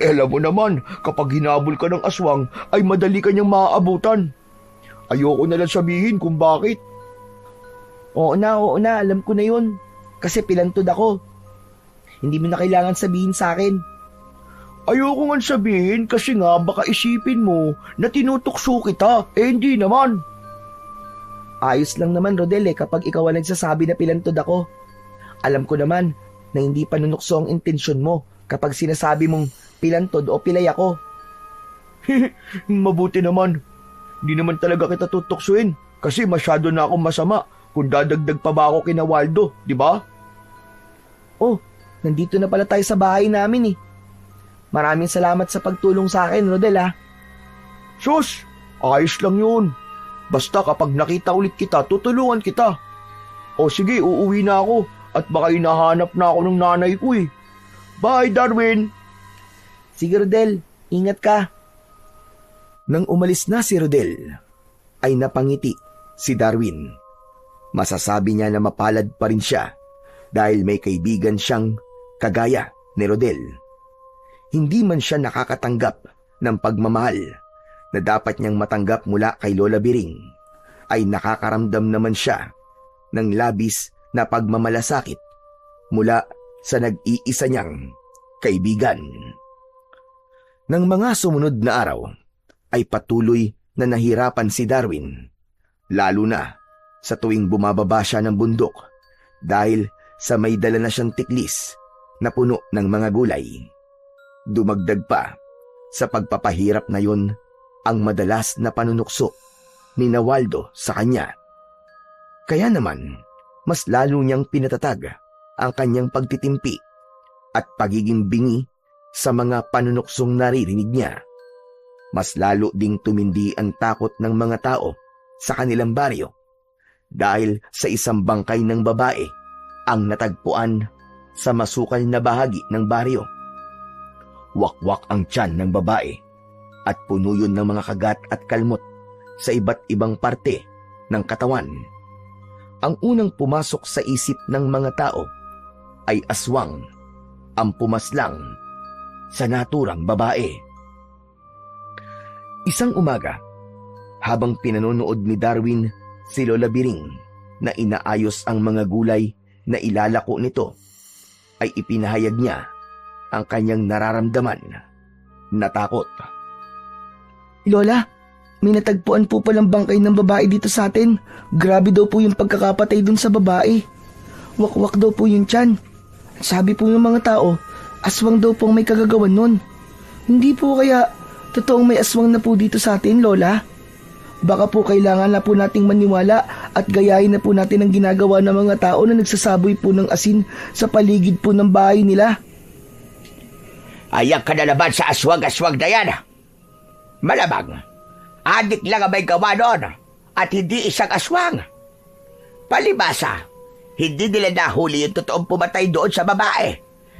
Alam mo naman, kapag hinabol ka ng aswang, ay madali ka niyang maaabutan. Ayoko na lang sabihin kung bakit. Oo na, alam ko na yun. Kasi pilantod ako. Hindi mo na kailangan sabihin sa akin. Ayoko nga sabihin kasi nga baka isipin mo na tinutukso kita. Hindi naman. Ayos lang naman, Rodel, kapag ikaw ang nagsasabi na pilantod ako. Alam ko naman na hindi panunukso ang intensyon mo kapag sinasabi mong pilantod o pilay ako. Mabuti naman. Hindi naman talaga kita tutuksuin kasi masyado na akong masama kung dadagdag pa ba ako kina Waldo, di ba? Oh, nandito na pala tayo sa bahay namin. Maraming salamat sa pagtulong sa akin, Rodel. Sus, ayos lang yun. Basta kapag nakita ulit kita, tutulungan kita. O sige, uuwi na ako at baka hinahanap na ako ng nanay ko eh. Bye, Darwin! Sige, Rodel. Ingat ka. Nang umalis na si Rodel, ay napangiti si Darwin. Masasabi niya na mapalad pa rin siya dahil may kaibigan siyang kagaya ni Rodel. Hindi man siya nakakatanggap ng pagmamahal na dapat niyang matanggap mula kay Lola Biring, ay nakakaramdam naman siya ng labis na pagmamalasakit mula sa nag-iisa niyang kaibigan. Nang mga sumunod na araw, ay patuloy na nahirapan si Darwin, lalo na sa tuwing bumababa siya ng bundok dahil sa may dala na siyang tiklis na puno ng mga gulay. Dumagdag pa sa pagpapahirap na yun ang madalas na panunukso ni Waldo sa kanya. Kaya naman, mas lalo niyang pinatatag ang kanyang pagtitimpi at pagiging bingi sa mga panunuksong naririnig niya. Mas lalo ding tumindi ang takot ng mga tao sa kanilang baryo dahil sa isang bangkay ng babae ang natagpuan sa masukal na bahagi ng baryo. Wakwak ang tiyan ng babae at puno yun ng mga kagat at kalmot sa iba't ibang parte ng katawan. Ang unang pumasok sa isip ng mga tao ay aswang ang pumaslang sa naturang babae. Isang umaga, habang pinanonood ni Darwin si Lola Biring na inaayos ang mga gulay na ilalako nito, ay ipinahayag niya ang kanyang nararamdaman na takot. Lola, may natagpuan po palang bangkay ng babae dito sa atin. Grabe daw po yung pagkakapatay dun sa babae. Wakwak daw po yung tiyan. Sabi po ng mga tao, aswang daw pong may kagagawan nun. Hindi po kaya totoong may aswang na po dito sa atin, Lola? Baka po kailangan na po nating maniwala at gayahin na po natin ang ginagawa ng mga tao na nagsasaboy po ng asin sa paligid po ng bahay nila. Ayak ka na naman sa aswang-aswang na yan. Malamang, adik lang ang may gawa noon at hindi isang aswang. Palibasa, hindi nila nahuli yung totoong pumatay doon sa babae.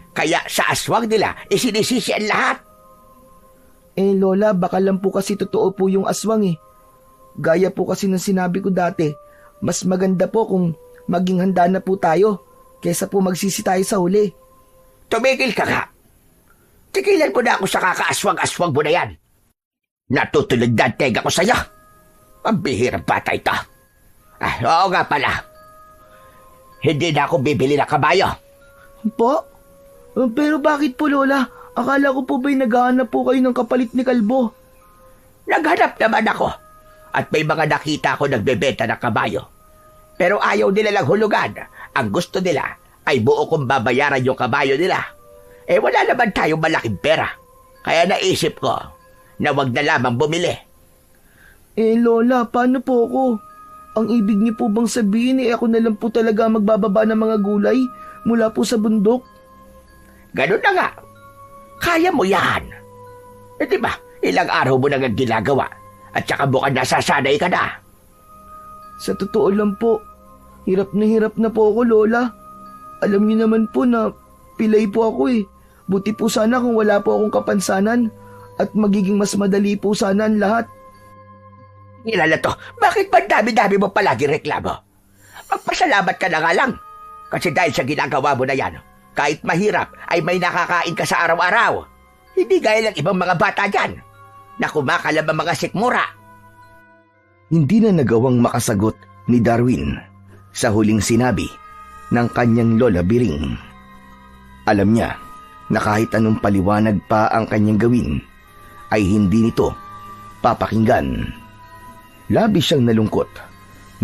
Kaya sa aswang nila, isinisisi ang lahat. Lola, baka lang po kasi totoo po yung aswang eh. Gaya po kasi ng sinabi ko dati, mas maganda po kung maging handa na po tayo kaysa po magsisi tayo sa huli. Tumigil ka nga. Tigilan mo na ako sa kakaaswang-aswang mo na yan. Natutulog na ang tega ko sa'yo. Ang bihirang bata ito. Oo nga pala. Hindi na ako bibili ng kabayo. Po? Pero bakit po, Lola? Akala ko po ba'y naghahanap po kayo ng kapalit ni Kalbo? Naghanap naman ako. At may mga nakita ko nagbebenta ng kabayo. Pero ayaw nila lang hulugan. Ang gusto nila ay buo kong babayaran yung kabayo nila. Wala naman tayong malaking pera. Kaya naisip ko na wag na lamang bumili. Lola, paano po ako? Ang ibig niyo po bang sabihin ako na lang po talaga magbababa ng mga gulay mula po sa bundok? Ganun na nga. Kaya mo yan. Diba, ilang araw mo nang ginagawa at saka mukhang nasasanay ka na. Sa totoo lang po, hirap na po ako, Lola. Alam niyo naman po na pilay po ako eh. Buti po sana kung wala po akong kapansanan at magiging mas madali po sana ang lahat. Kilala to, bakit ba dami-dami mo palagi reklamo? Magpasalamat ka na nga lang. Kasi dahil sa ginagawa mo na yan, kahit mahirap ay may nakakain ka sa araw-araw. Hindi gaya ng ibang mga bata dyan na kumakalab ang mga sikmura. Hindi na nagawang makasagot ni Darwin sa huling sinabi ng kanyang lola Biring. Alam niya na kahit anong paliwanag pa ang kanyang gawin, ay hindi nito papakinggan. Labis siyang nalungkot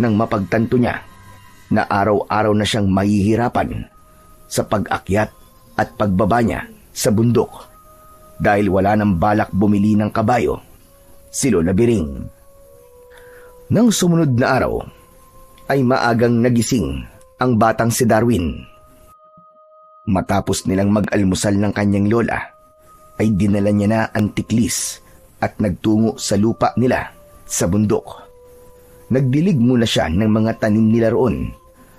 nang mapagtanto niya na araw-araw na siyang mahihirapan sa pag-akyat at pagbaba niya sa bundok dahil wala nang balak bumili ng kabayo si Lola Biring. Nang sumunod na araw ay maagang nagising ang batang si Darwin. Matapos nilang mag-almusal ng kanyang lola, ay dinala niya na ang tiklis at nagtungo sa lupa nila sa bundok. Nagdilig muna siya ng mga tanim nila roon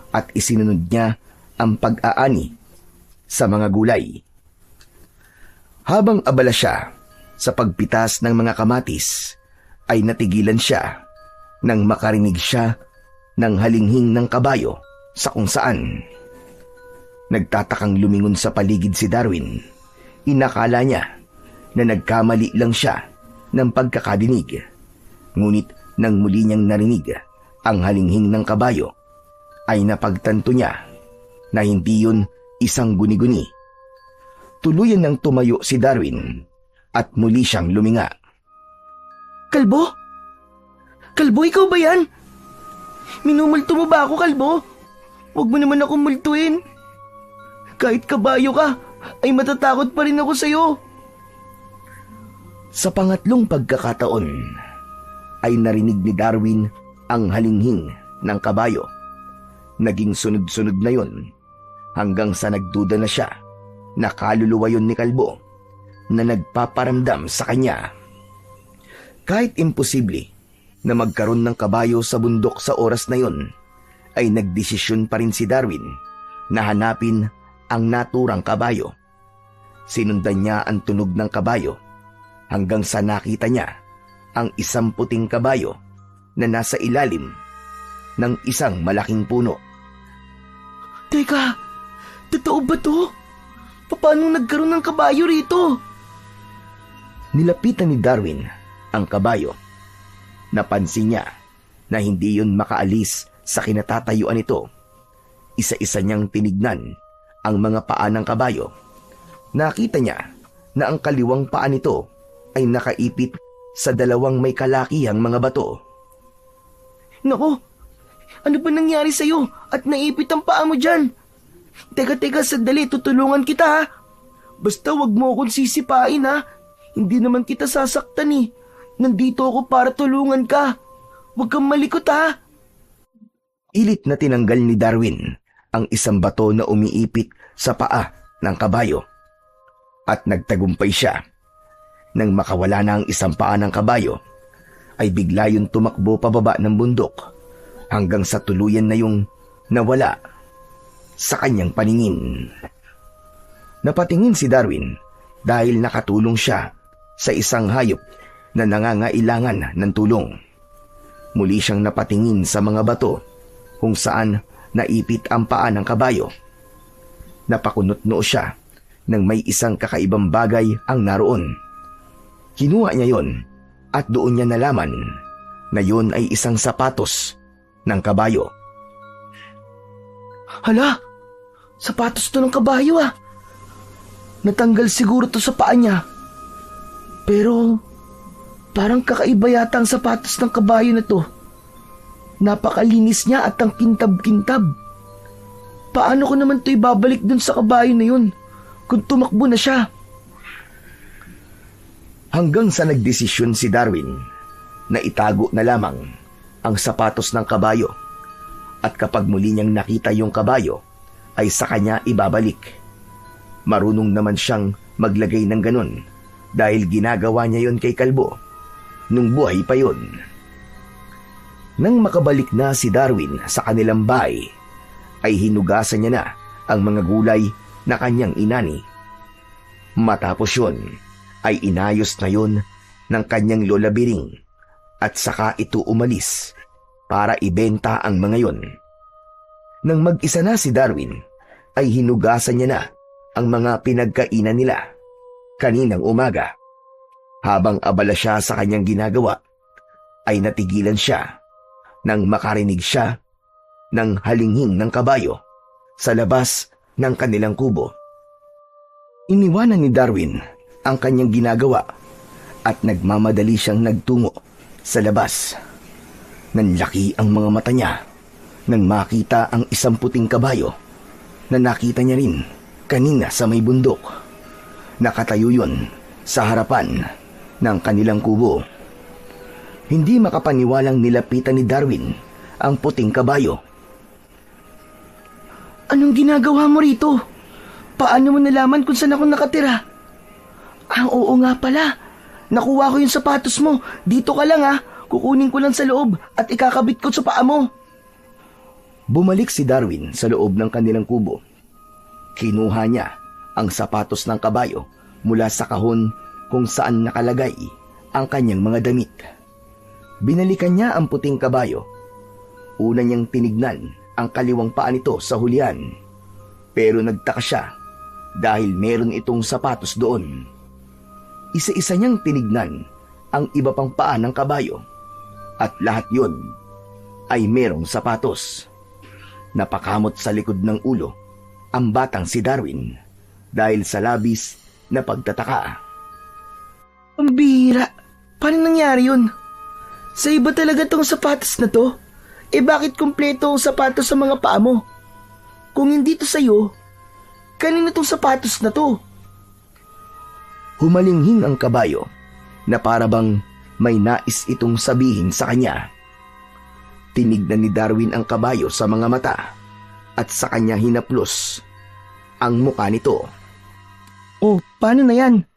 at isinunod niya ang pag-aani sa mga gulay. Habang abala siya sa pagpitas ng mga kamatis, ay natigilan siya nang makarinig siya ng halinghing ng kabayo sa kung saan. Nagtatakang lumingon sa paligid si Darwin. Inakala niya na nagkamali lang siya ng pagkakadinig. Ngunit nang muli niyang narinig ang halinghing ng kabayo, ay napagtanto niya na hindi yun isang guni-guni. Tuluyan nang tumayo si Darwin at muli siyang luminga. Kalbo? Kalbo, ikaw ba yan? Minumulto mo ba ako, Kalbo? Huwag mo naman akong multuin. Kahit kabayo ka, ay matatakot pa rin ako sa'yo. Sa pangatlong pagkakataon, ay narinig ni Darwin ang halinghing ng kabayo. Naging sunod-sunod na yon hanggang sa nagduda na siya na kaluluwa yon ni Kalbo na nagpaparamdam sa kanya. Kahit imposible na magkaroon ng kabayo sa bundok sa oras na yon, ay nagdesisyon pa rin si Darwin na hanapin ang naturang kabayo. Sinundan niya ang tunog ng kabayo hanggang sa nakita niya ang isang puting kabayo na nasa ilalim ng isang malaking puno. Teka, totoo ba to? Paano nagkaroon ng kabayo rito? Nilapitan ni Darwin ang kabayo. Napansin niya na hindi yun makaalis Sa kinatatayuan nito, isa-isa niyang tinignan ang mga paa ng kabayo. Nakita niya na ang kaliwang paa nito ay nakaipit sa dalawang may kalakihang mga bato. Naku, ano ba nangyari sa'yo at naipit ang paa mo dyan? Teka, sandali, tutulungan kita ha. Basta wag mo akong sisipain ha. Hindi naman kita sasaktan eh. Nandito ako para tulungan ka. Huwag kang malikot ha. Ilit na tinanggal ni Darwin ang isang bato na umiipit sa paa ng kabayo. At nagtagumpay siya. Nang makawala na ang isang paa ng kabayo, ay bigla yung tumakbo pababa ng bundok hanggang sa tuluyan na yung nawala sa kanyang paningin. Napatingin si Darwin dahil nakatulong siya sa isang hayop na nangangailangan ng tulong. Muli siyang napatingin sa mga bato kung saan naipit ang paa ng kabayo. Napakunot-noo siya nang may isang kakaibang bagay ang naroon. Kinuha niya yon at doon niya nalaman na yon ay isang sapatos ng kabayo. Hala, sapatos to ng kabayo ah. Natanggal siguro to sa paa niya. Pero parang kakaiba yata ang sapatos ng kabayo na to. Napakalinis niya at ang kintab-kintab. Paano ko naman to ibabalik dun sa kabayo na yun kung tumakbo na siya? Hanggang sa nagdesisyon si Darwin na itago na lamang ang sapatos ng kabayo at kapag muli niyang nakita yung kabayo ay sa kanya ibabalik. Marunong naman siyang maglagay ng ganon dahil ginagawa niya yon kay Kalbo nung buhay pa yon. Nang makabalik na si Darwin sa kanilang bahay ay hinugasan niya na ang mga gulay na kanyang inani. Matapos yon ay inayos na yon ng kanyang lola Biring at saka ito umalis para ibenta ang mga yon. Nang mag-isa na si Darwin ay hinugasan niya na ang mga pinagkainan nila kaninang umaga. Habang abala siya sa kanyang ginagawa ay natigilan siya nang makarinig siya ng halinghing ng kabayo sa labas ng kanilang kubo. Iniwanan ni Darwin ang kanyang ginagawa at nagmamadali siyang nagtungo sa labas. Nanlaki ang mga mata niya nang makita ang isang puting kabayo na nakita niya rin kanina sa may bundok. Nakatayo yun sa harapan ng kanilang kubo. Hindi makapaniwalang nilapitan ni Darwin ang puting kabayo. Anong ginagawa mo rito? Paano mo nalaman kung saan ako nakatira? Oo nga pala. Nakuha ko yung sapatos mo. Dito ka lang ha. Kukunin ko lang sa loob at ikakabit ko sa paa mo. Bumalik si Darwin sa loob ng kanilang kubo. Kinuha niya ang sapatos ng kabayo mula sa kahon kung saan nakalagay ang kanyang mga damit. Binalikan niya ang puting kabayo. Una niyang tinignan ang kaliwang paa nito sa hulihan. Pero nagtaka siya dahil meron itong sapatos doon. Isa-isa niyang tinignan ang iba pang paa ng kabayo at lahat yon ay merong sapatos. Napakamot sa likod ng ulo ang batang si Darwin dahil sa labis na pagtataka. Ang bihira. Paano nangyari yun? Sa iba talaga tong sapatos na to? Bakit kumpleto ang sapatos sa mga paa mo? Kung hindi to sa'yo, kanino tong sapatos na to? Humalinghing ang kabayo na parabang may nais itong sabihin sa kanya. Tinignan ni Darwin ang kabayo sa mga mata at sa kanya hinaplos ang mukha nito. Oh, paano na yan?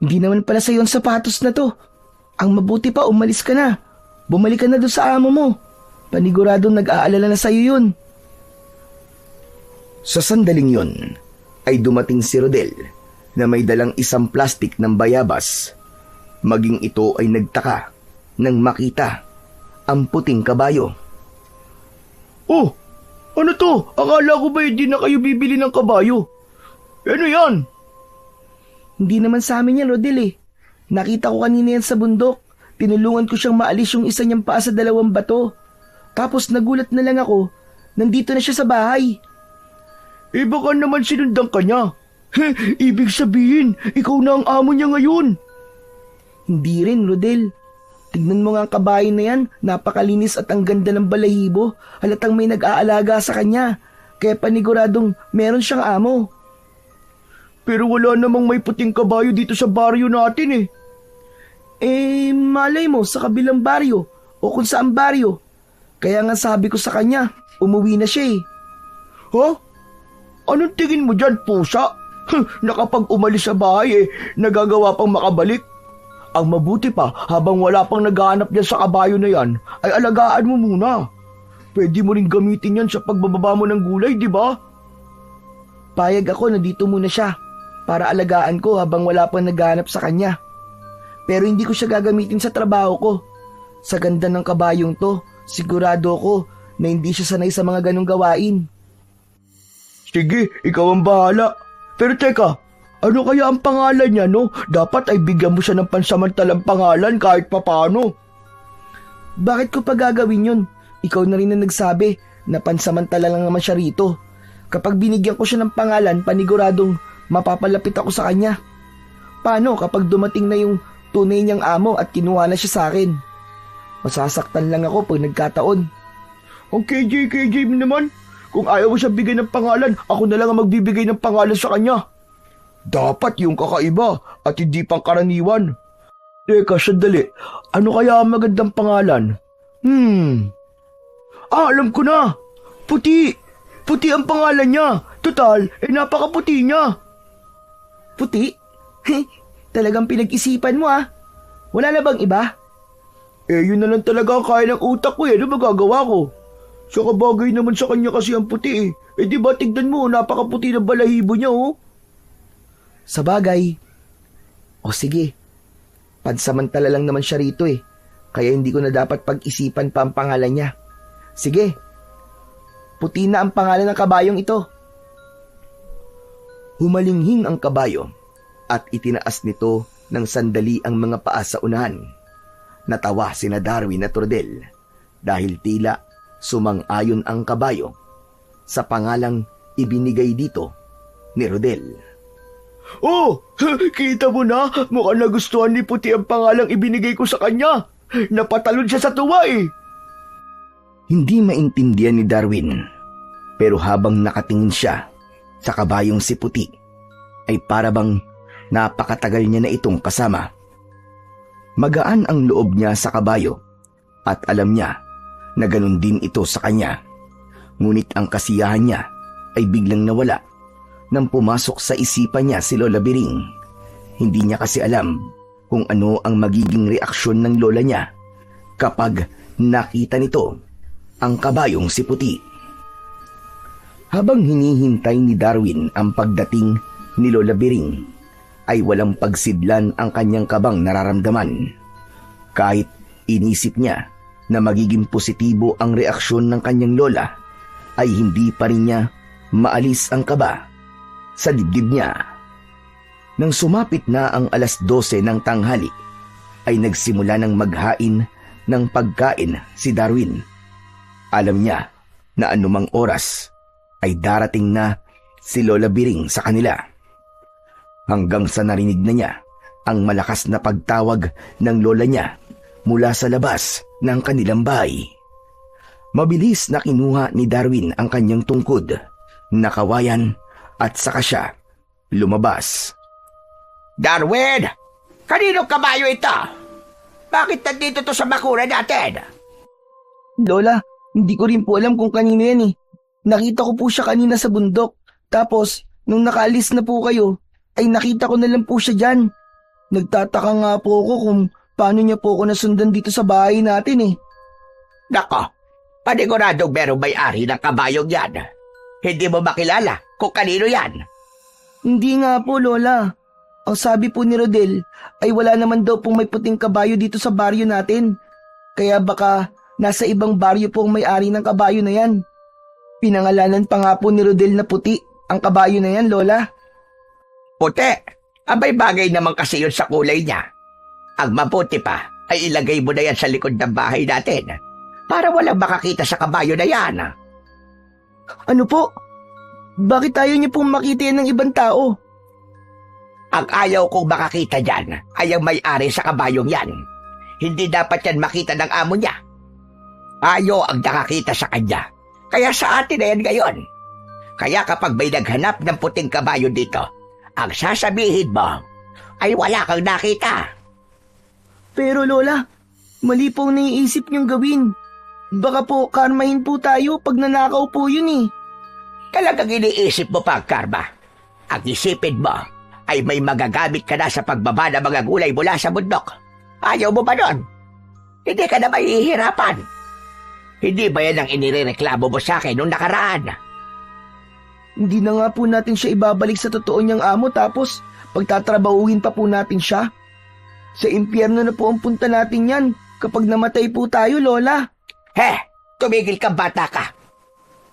Hindi naman pala sa'yo ang sapatos na to. Ang mabuti pa, umalis ka na. Bumalik ka na doon sa amo mo. Paniguradong nag-aalala na sa'yo yun. Sa sandaling yon ay dumating si Rodel na may dalang isang plastik ng bayabas. Maging ito ay nagtaka nang makita ang puting kabayo. Oh, ano to? Akala ko ba hindi na kayo bibili ng kabayo? Ano yan? Hindi naman sa amin yan, Rodel eh. Nakita ko kanina yan sa bundok. Tinulungan ko siyang maalis yung isa niyang paa sa dalawang bato. Tapos nagulat na lang ako, nandito na siya sa bahay. Eh baka naman sinundan ka niya. Ibig sabihin, ikaw na ang amo niya ngayon. Hindi rin, Rodel. Tignan mo nga ang kabayo na yan, napakalinis at ang ganda ng balahibo. Halatang may nag-aalaga sa kanya, kaya paniguradong meron siyang amo. Pero wala namang may puting kabayo dito sa baryo natin eh. Malay mo sa kabilang baryo o kung saan baryo. Kaya nga sabi ko sa kanya, umuwi na siya eh. Ha? Anong tingin mo dyan, pusa? Nakapag umalis sa bahay nagagawa pang makabalik. Ang mabuti pa, habang wala pang naghahanap niya sa kabayo na yan, ay alagaan mo muna. Pwede mo rin gamitin yan sa pagbababa mo ng gulay, di ba? Payag ako na dito muna siya para alagaan ko habang wala pang naghahanap sa kanya. Pero hindi ko siya gagamitin sa trabaho ko. Sa ganda ng kabayong to, sigurado ko na hindi siya sanay sa mga ganong gawain. Sige, ikaw ang bahala. Pero teka, ano kaya ang pangalan niya, no? Dapat ay bigyan mo siya ng pansamantalang pangalan kahit papano. Bakit ko pa gagawin yun? Ikaw na rin na nagsabi na pansamantala lang naman siya rito. Kapag binigyan ko siya ng pangalan, paniguradong mapapalapit ako sa kanya. Paano kapag dumating na yung tunay niyang amo at kinuha na siya sa akin? Masasaktan lang ako pag nagkataon. Ang KJ mo naman. Kung ayaw mo siya bigyan ng pangalan, ako na lang ang magbibigay ng pangalan sa kanya. Dapat yung kakaiba at hindi pang karaniwan. Teka, sandali. Ano kaya ang magandang pangalan? Alam ko na. Puti. Puti ang pangalan niya. Total, napakaputi niya. Puti? Talagang pinag-isipan mo ah. Wala na bang iba? Yun na lang talaga ang kaya ng utak ko Ano magagawa ko? Saka bagay naman sa kanya kasi ang puti di ba tignan mo, napakaputi ng balahibo niya Sa bagay. O sige. Pansamantala lang naman siya rito Kaya hindi ko na dapat pag-isipan pa ang pangalan niya. Sige. Puti na ang pangalan ng kabayong ito. Humalinghing ang kabayo at itinaas nito ng sandali ang mga paa sa unahan. Natawa sina Darwin at Rodel dahil tila sumang-ayon ang kabayo sa pangalang ibinigay dito ni Rodel. Oh, kita mo na, mukhang nagustuhan ni Puti ang pangalang ibinigay ko sa kanya. Napatalon siya sa tuwa Hindi maintindihan ni Darwin, pero habang nakatingin siya sa kabayong si Puti, ay parabang napakatagal niya na itong kasama. Magaan ang loob niya sa kabayo at alam niya na ganun din ito sa kanya. Ngunit ang kasiyahan niya ay biglang nawala nang pumasok sa isipan niya si Lola Biring. Hindi niya kasi alam kung ano ang magiging reaksyon ng lola niya kapag nakita nito ang kabayong si Puti. Habang hinihintay ni Darwin ang pagdating ni Lola Biring, ay walang pagsidlan ang kanyang kabang nararamdaman. Kahit inisip niya na magiging positibo ang reaksyon ng kanyang lola, ay hindi pa rin niya maalis ang kaba sa dibdib niya. Nang sumapit na ang 12:00 ng tanghali, ay nagsimula ng maghain ng pagkain si Darwin. Alam niya na anumang oras ay darating na si Lola Biring sa kanila. Hanggang sa narinig na niya ang malakas na pagtawag ng lola niya mula sa labas ng kanilang bahay. Mabilis na kinuha ni Darwin ang kanyang tungkod, nakawayan at saka siya lumabas. Darwin! Kanino kabayo ito? Bakit nandito to sa bakura natin? Lola, hindi ko rin po alam kung kanino yan Nakita ko po siya kanina sa bundok. Tapos, nung nakaalis na po kayo, ay nakita ko na lang po siya dyan. Nagtataka nga po ako kung paano niya po ako nasundan dito sa bahay natin Nako, paniguradong merong may-ari ng kabayong yan. Hindi mo makilala kung kanino yan. Hindi nga po, Lola. Ang sabi po ni Rodel ay wala naman daw pong may puting kabayo dito sa baryo natin. Kaya baka nasa ibang baryo po ang may-ari ng kabayo na yan. Pinangalanan pa nga po ni Rodel na puti ang kabayo na yan, Lola. Puti? Abay bagay naman kasi yun sa kulay niya. Ang mabuti pa ay ilagay mo na yan sa likod ng bahay natin para walang makakita sa kabayo na yan. Ano po? Bakit ayaw niyo pong makita yan ng ibang tao? Ang ayaw kong makakita dyan ay ang may-ari sa kabayong yan. Hindi dapat yan makita ng amo niya. Ayaw ang nakakita sa kanya. Kaya sa atin na yan ngayon. Kaya kapag may naghanap ng puting kabayo dito, ang sasabihin mo ay wala kang nakita. Pero Lola, mali pong naiisip niyong gawin. Baka po karmahin po tayo pag nanakaw po yun eh. Talagang iniisip mo pa, karma. Ang isipin mo ay may magagamit ka na sa pagbaba ng mga gulay mula sa bundok. Ayaw mo ba nun? Hindi ka na mahihirapan. Hindi ba yan ang inireklamo mo sa akin nung nakaraan? Hindi na nga po natin siya ibabalik sa totoo niyang amo tapos pagtatrabahuhin pa po natin siya. Sa impyerno na po ang punta natin yan kapag namatay po tayo, Lola. Tumigil ka, bata ka.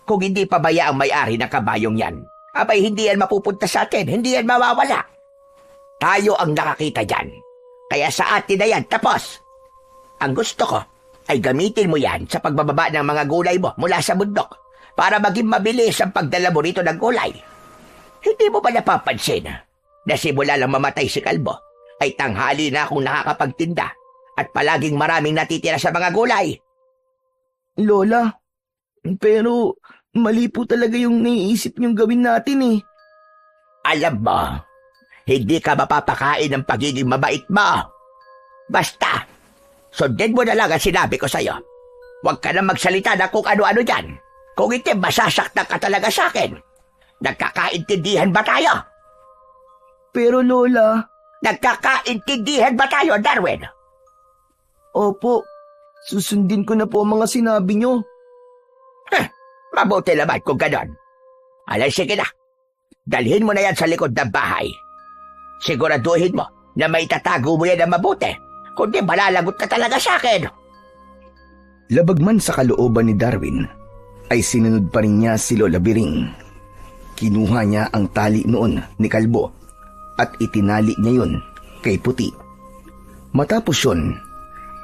Kung hindi pa baya ang may-ari ng kabayong yan, abay hindi yan mapupunta sa atin, hindi yan mawawala. Tayo ang nakakita dyan. Kaya sa atin na yan, tapos. Ang gusto ko ay gamitin mo yan sa pagbababa ng mga gulay mo mula sa bundok para maging mabilis ang pagdala mo rito ng gulay. Hindi mo ba napapansin na simula lang mamatay si Kalbo ay tanghali na akong nakakapagtinda at palaging maraming natitira sa mga gulay? Lola, pero mali po talaga yung naiisip niyong gawin natin eh. Alam mo, hindi ka mapapakain ng pagiging mabait mo. Basta, sundin mo na lang ang sinabi ko sa'yo. Huwag ka na magsalita na kung ano-ano dyan. Kung hindi, masasaktan ka talaga sa akin. Nagkakaintindihan ba tayo? Pero Lola... Nagkakaintindihan ba tayo, Darwin? Opo, susundin ko na po ang mga sinabi niyo. Mabuti naman kung ganon. Alay, sige na. Dalhin mo na yan sa likod ng bahay. Siguraduhin mo na may tatago mo yan na mabuti. Kundi malalagot ka talaga sa akin. Labag man sa kalooban ni Darwin, ay sinunod pa rin niya si Lola Biring. Kinuha niya ang tali noon ni Kalbo at itinali niya yun kay Puti. Matapos yun,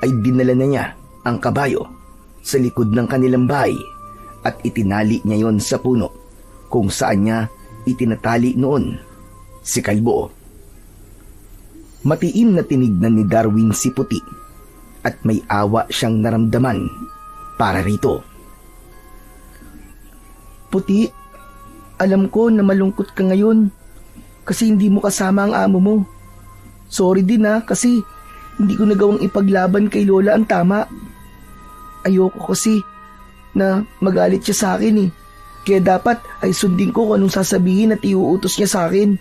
ay dinala na niya ang kabayo sa likod ng kanilang bahay at itinali niya yon sa puno kung saan niya itinatali noon si Kalbo. Matiim na tinignan ni Darwin si Puti at may awa siyang naramdaman para rito. Puti, alam ko na malungkot ka ngayon kasi hindi mo kasama ang amo mo. Sorry din kasi hindi ko nagawang ipaglaban kay Lola ang tama. Ayoko kasi na magalit siya sa akin eh. Kaya dapat ay sundin ko kung anong sasabihin at iuutos niya sa akin.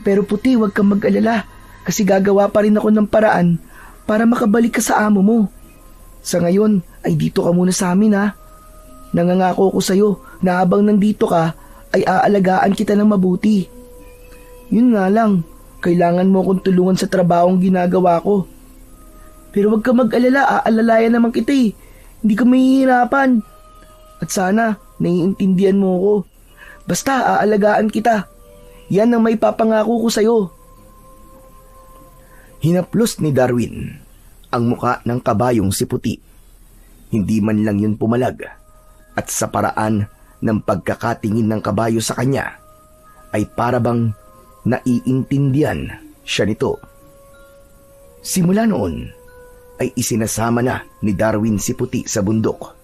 Pero Puti, huwag kang mag-alala kasi gagawa pa rin ako ng paraan para makabalik ka sa amo mo. Sa ngayon ay dito ka muna sa amin ha. Nangangako ko sa'yo na habang nandito ka ay aalagaan kita ng mabuti. Yun nga lang, kailangan mo akong tulungan sa trabahong ginagawa ko. Pero huwag ka mag-alala, aalalayan naman kita eh. Hindi ka mahihirapan. At sana, naiintindihan mo ko. Basta, aalagaan kita. Yan ang may papangako ko sa'yo. Hinaplos ni Darwin ang muka ng kabayong si Puti. Hindi man lang yun pumalag. At sa paraan ng pagkakatingin ng kabayo sa kanya, ay parabang naiintindihan siya nito. Simula noon, ay isinasama na ni Darwin si Puti sa bundok.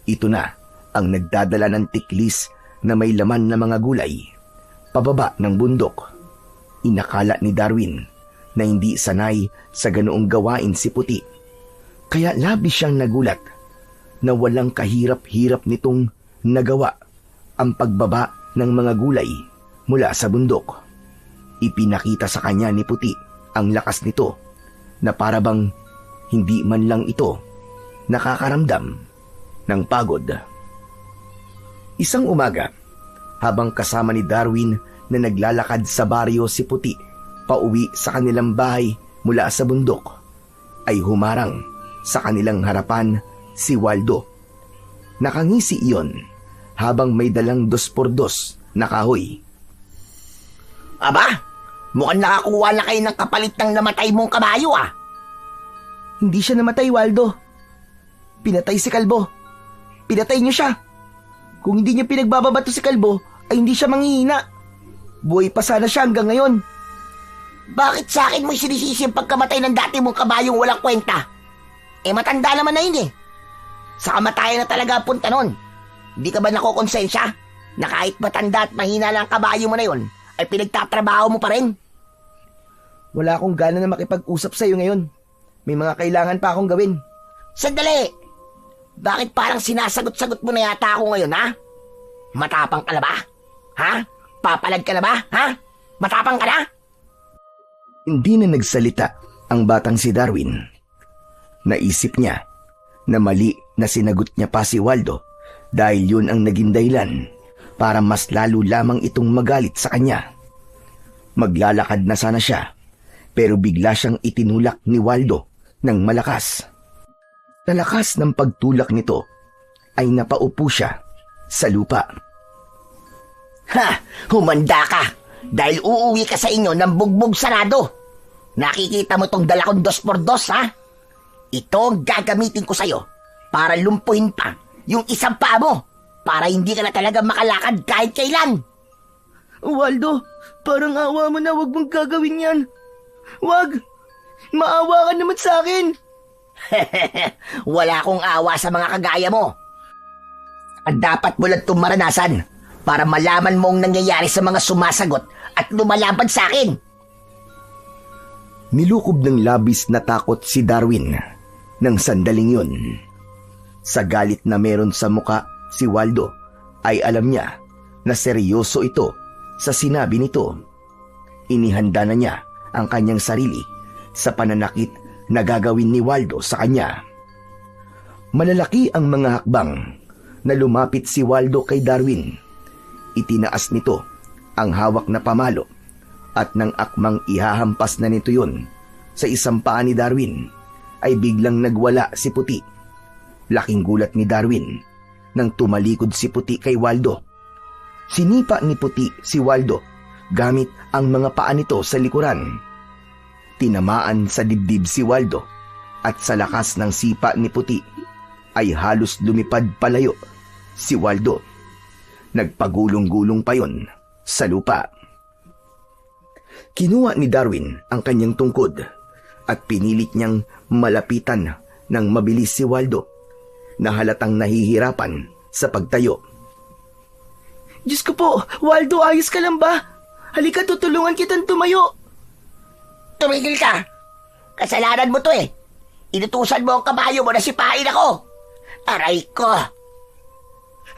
Ito na ang nagdadala ng tiklis na may laman na mga gulay, pababa ng bundok. Inakala ni Darwin na hindi sanay sa ganoong gawain si Puti. Kaya labis siyang nagulat na walang kahirap-hirap nitong nagawa ang pagbaba ng mga gulay mula sa bundok. Ipinakita sa kanya ni Puti ang lakas nito na parabang hindi man lang ito nakakaramdam ng pagod. Isang umaga, habang kasama ni Darwin na naglalakad sa baryo si Puti pauwi sa kanilang bahay mula sa bundok, ay humarang sa kanilang harapan si Waldo. Nakangisi iyon habang may dalang 2x2 na kahoy. Aba, mukhang nakakuha na kayo ng kapalit ng namatay mong kabayo ah. Hindi siya namatay, Waldo. Pinatay si Kalbo. Pinatay niyo siya. Kung hindi niya pinagbababato si Kalbo, ay hindi siya manghihina. Buhay pa sana siya hanggang ngayon. Bakit sa akin mo sinisisi ang pagkamatay ng dati mong kabayong walang kwenta? Matanda naman na yun eh. Sa kamatayan na talaga ang punta nun. Hindi ka ba nakukonsensya na kahit matanda at mahina lang ang kabayo mo na yun, ay pinagtatrabaho mo pa rin? Wala akong gana na makipag-usap sa'yo ngayon. May mga kailangan pa akong gawin. Sandali! Bakit parang sinasagot-sagot mo na yata ako ngayon, ha? Matapang ka na ba? Ha? Papalad ka na ba? Ha? Matapang ka na? Hindi na nagsalita ang batang si Darwin. Naisip niya na mali na sinagot niya pa si Waldo dahil yun ang naging dahilan para mas lalo lamang itong magalit sa kanya. Maglalakad na sana siya pero bigla siyang itinulak ni Waldo ng malakas. Sa lakas ng pagtulak nito ay napaupo siya sa lupa. Ha! Humanda ka! Dahil uuwi ka sa inyo ng bugbog sarado. Nakikita mo tong dala kong 2x2, ha? Ito ang gagamitin ko sa'yo para lumpuhin pa yung isang paa mo para hindi ka na talaga makalakad kahit kailan. Waldo, parang awa mo na, wag mong gagawin yan. Wag! Maawa ka naman sa akin. Wala akong awa sa mga kagaya mo. At dapat mo lang itong maranasan para malaman mo ang nangyayari sa mga sumasagot at lumalaban sa akin. Nilukob ng labis na takot si Darwin ng sandaling yun. Sa galit na meron sa muka si Waldo ay alam niya na seryoso ito sa sinabi nito. Inihanda na niya ang kanyang sarili sa pananakit na gagawin ni Waldo sa kanya. Malalaki ang mga hakbang na lumapit si Waldo kay Darwin. Itinaas nito ang hawak na pamalo at nang akmang ihahampas na nito yun sa isang paa ni Darwin ay biglang nagwala si Puti. Laking gulat ni Darwin nang tumalikod si Puti kay Waldo. Sinipa ni Puti si Waldo gamit ang mga paa nito sa likuran. Tinamaan sa dibdib si Waldo at sa lakas ng sipa ni Puti ay halos lumipad palayo si Waldo. Nagpagulong-gulong pa yon sa lupa. Kinuha ni Darwin ang kanyang tungkod at pinilit niyang malapitan ng mabilis si Waldo na halatang nahihirapan sa pagtayo. Diyos ko po, Waldo, ayos ka lang ba? Halika, tutulungan kitang tumayo. Tumigil ka! Kasalanan mo to eh. Inutusan mo ang kabayo mo na sipain ako. Aray ko!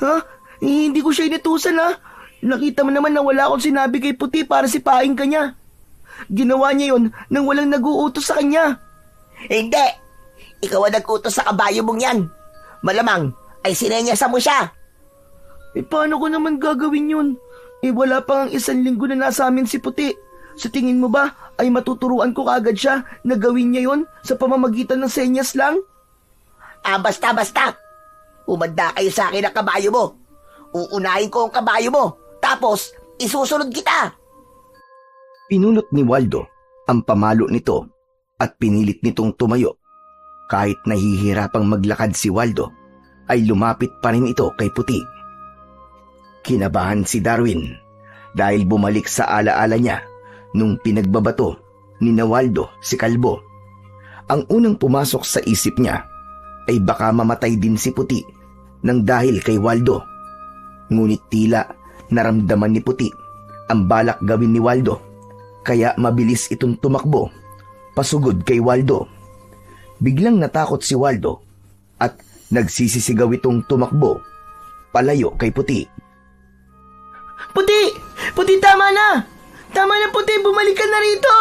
Ha? Hindi ko siya inutusan, ha? Nakita mo naman na wala akong sinabi kay Puti para sipain ka niya. Ginawa niya yon nang walang nag-uutos sa kanya. Hindi! Ikaw ang nag-utos sa kabayo mong yan. Malamang ay sinenyasa mo siya. Paano ko naman gagawin yun? Wala pa ang 1 linggo na nasa amin si Puti. Sa tingin mo ba ay matuturuan ko kaagad siya na gawin niya yon sa pamamagitan ng senyas lang? Basta. Umanda kayo sa akin ang kabayo mo. Uunahin ko ang kabayo mo. Tapos, isusunod kita. Pinulot ni Waldo ang pamalo nito at pinilit nitong tumayo. Kahit nahihirapang maglakad si Waldo, ay lumapit pa rin ito kay Puti. Kinabahan si Darwin dahil bumalik sa alaala niya nung pinagbabato ni Waldo si Kalbo. Ang unang pumasok sa isip niya ay baka mamatay din si Puti nang dahil kay Waldo. Ngunit tila naramdaman ni Puti ang balak gawin ni Waldo, kaya mabilis itong tumakbo pasugod kay Waldo. Biglang natakot si Waldo at nagsisisigaw itong tumakbo palayo kay Puti. Puti! Puti, tama na! Tama na, Puti! Bumalik ka na rito!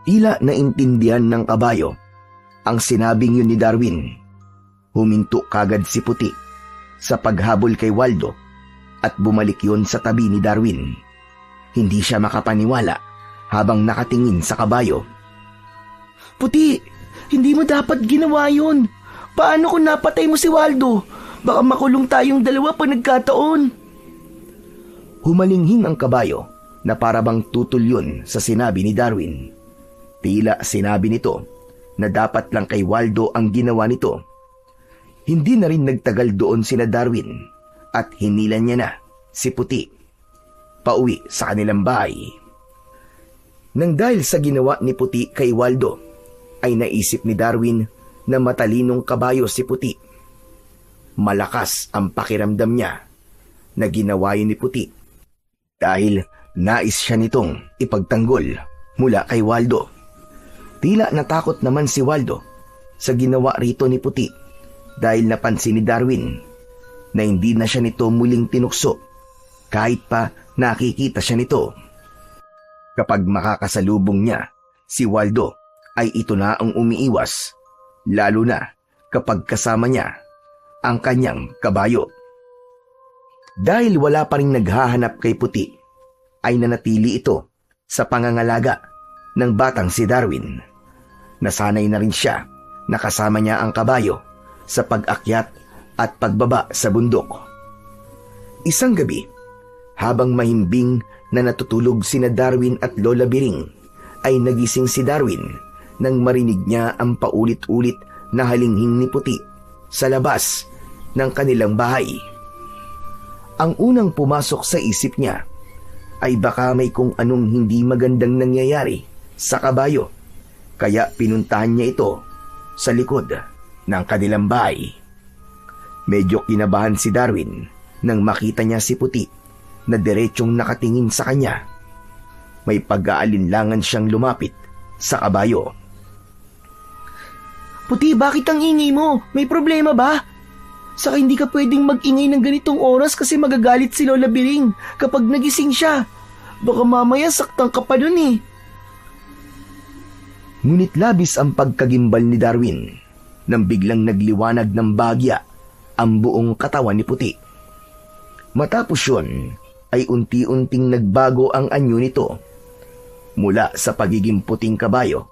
Tila naintindihan ng kabayo ang sinabing yun ni Darwin. Huminto kagad si Puti sa paghabol kay Waldo at bumalik yun sa tabi ni Darwin. Hindi siya makapaniwala habang nakatingin sa kabayo. Puti, hindi mo dapat ginawa yun. Paano kung napatay mo si Waldo? Baka makulong tayong dalawa pag nagkataon. Humalinghing ang kabayo na parabang tutol yun sa sinabi ni Darwin. Tila sinabi nito na dapat lang kay Waldo ang ginawa nito Hindi na rin nagtagal doon sina Darwin at hinilan niya na si Puti pauwi sa kanilang bahay. Nang dahil sa ginawa ni Puti kay Waldo, ay naisip ni Darwin na matalinong kabayo si Puti. Malakas ang pakiramdam niya na ginawa yun ni Puti dahil nais siya nitong ipagtanggol mula kay Waldo. Tila natakot naman si Waldo sa ginawa rito ni Puti dahil napansin ni Darwin na hindi na siya nito muling tinukso kahit pa nakikita siya nito. Kapag makakasalubong niya si Waldo ay ito na ang umiiwas, lalo na kapag kasama niya ang kanyang kabayo. Dahil wala pa rin naghahanap kay Puti, ay nanatili ito sa pangangalaga ng batang si Darwin. Nasanay na rin siya na kasama niya ang kabayo sa pag-akyat at pagbaba sa bundok. Isang gabi, habang mahimbing na natutulog sina Darwin at Lola Biring, ay nagising si Darwin nang marinig niya ang paulit-ulit na halinghing ni Puti sa labas ng kanilang bahay. Ang unang pumasok sa isip niya ay baka may kung anong hindi magandang nangyayari sa kabayo, kaya pinuntahan niya ito sa likod ng kanilang bahay. Medyo kinabahan si Darwin nang makita niya si Puti na diretsyong nakatingin sa kanya. May pag-aalinlangan siyang lumapit sa kabayo. Puti, bakit ang ingay mo? May problema ba? Saka hindi ka pwedeng mag-ingay ng ganitong oras kasi magagalit si Lola Biring kapag nagising siya. Baka mamaya saktan ka pa dun eh. Ngunit labis ang pagkagimbal ni Darwin nang biglang nagliwanag ng bagya ang buong katawan ni Puti. Matapos yun, ay unti-unting nagbago ang anyo nito. Mula sa pagiging puting kabayo,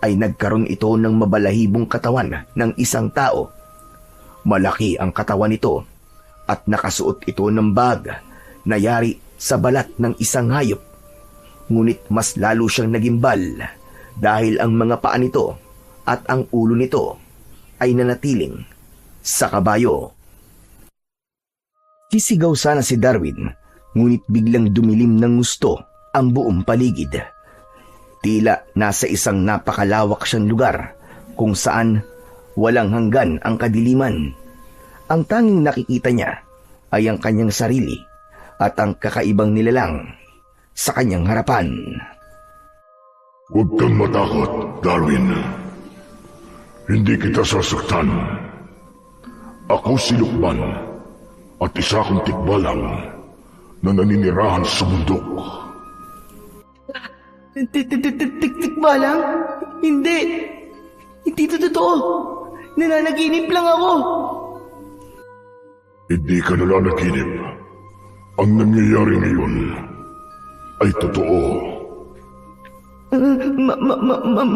ay nagkaroon ito ng mabalahibong katawan ng isang tao. Malaki ang katawan nito at nakasuot ito ng bag na yari sa balat ng isang hayop. Ngunit mas lalo siyang nagimbal dahil ang mga paa nito at ang ulo nito ay nanatiling sa kabayo. Sisigaw sana si Darwin, ngunit biglang dumilim ng gusto ang buong paligid. Tila nasa isang napakalawak siyang lugar kung saan walang hanggan ang kadiliman. Ang tanging nakikita niya ay ang kanyang sarili at ang kakaibang nilalang sa kanyang harapan. Huwag kang matakot, Darwin. Hindi kita sasaktan. Ako si Lukman at isa kong tikbalang na naninirahan sa bundok. Tikbalang? Hindi. Hindi ito totoo. Nananaginip lang ako. Hindi ka nananaginip. Ang nangyayari ngayon ay totoo.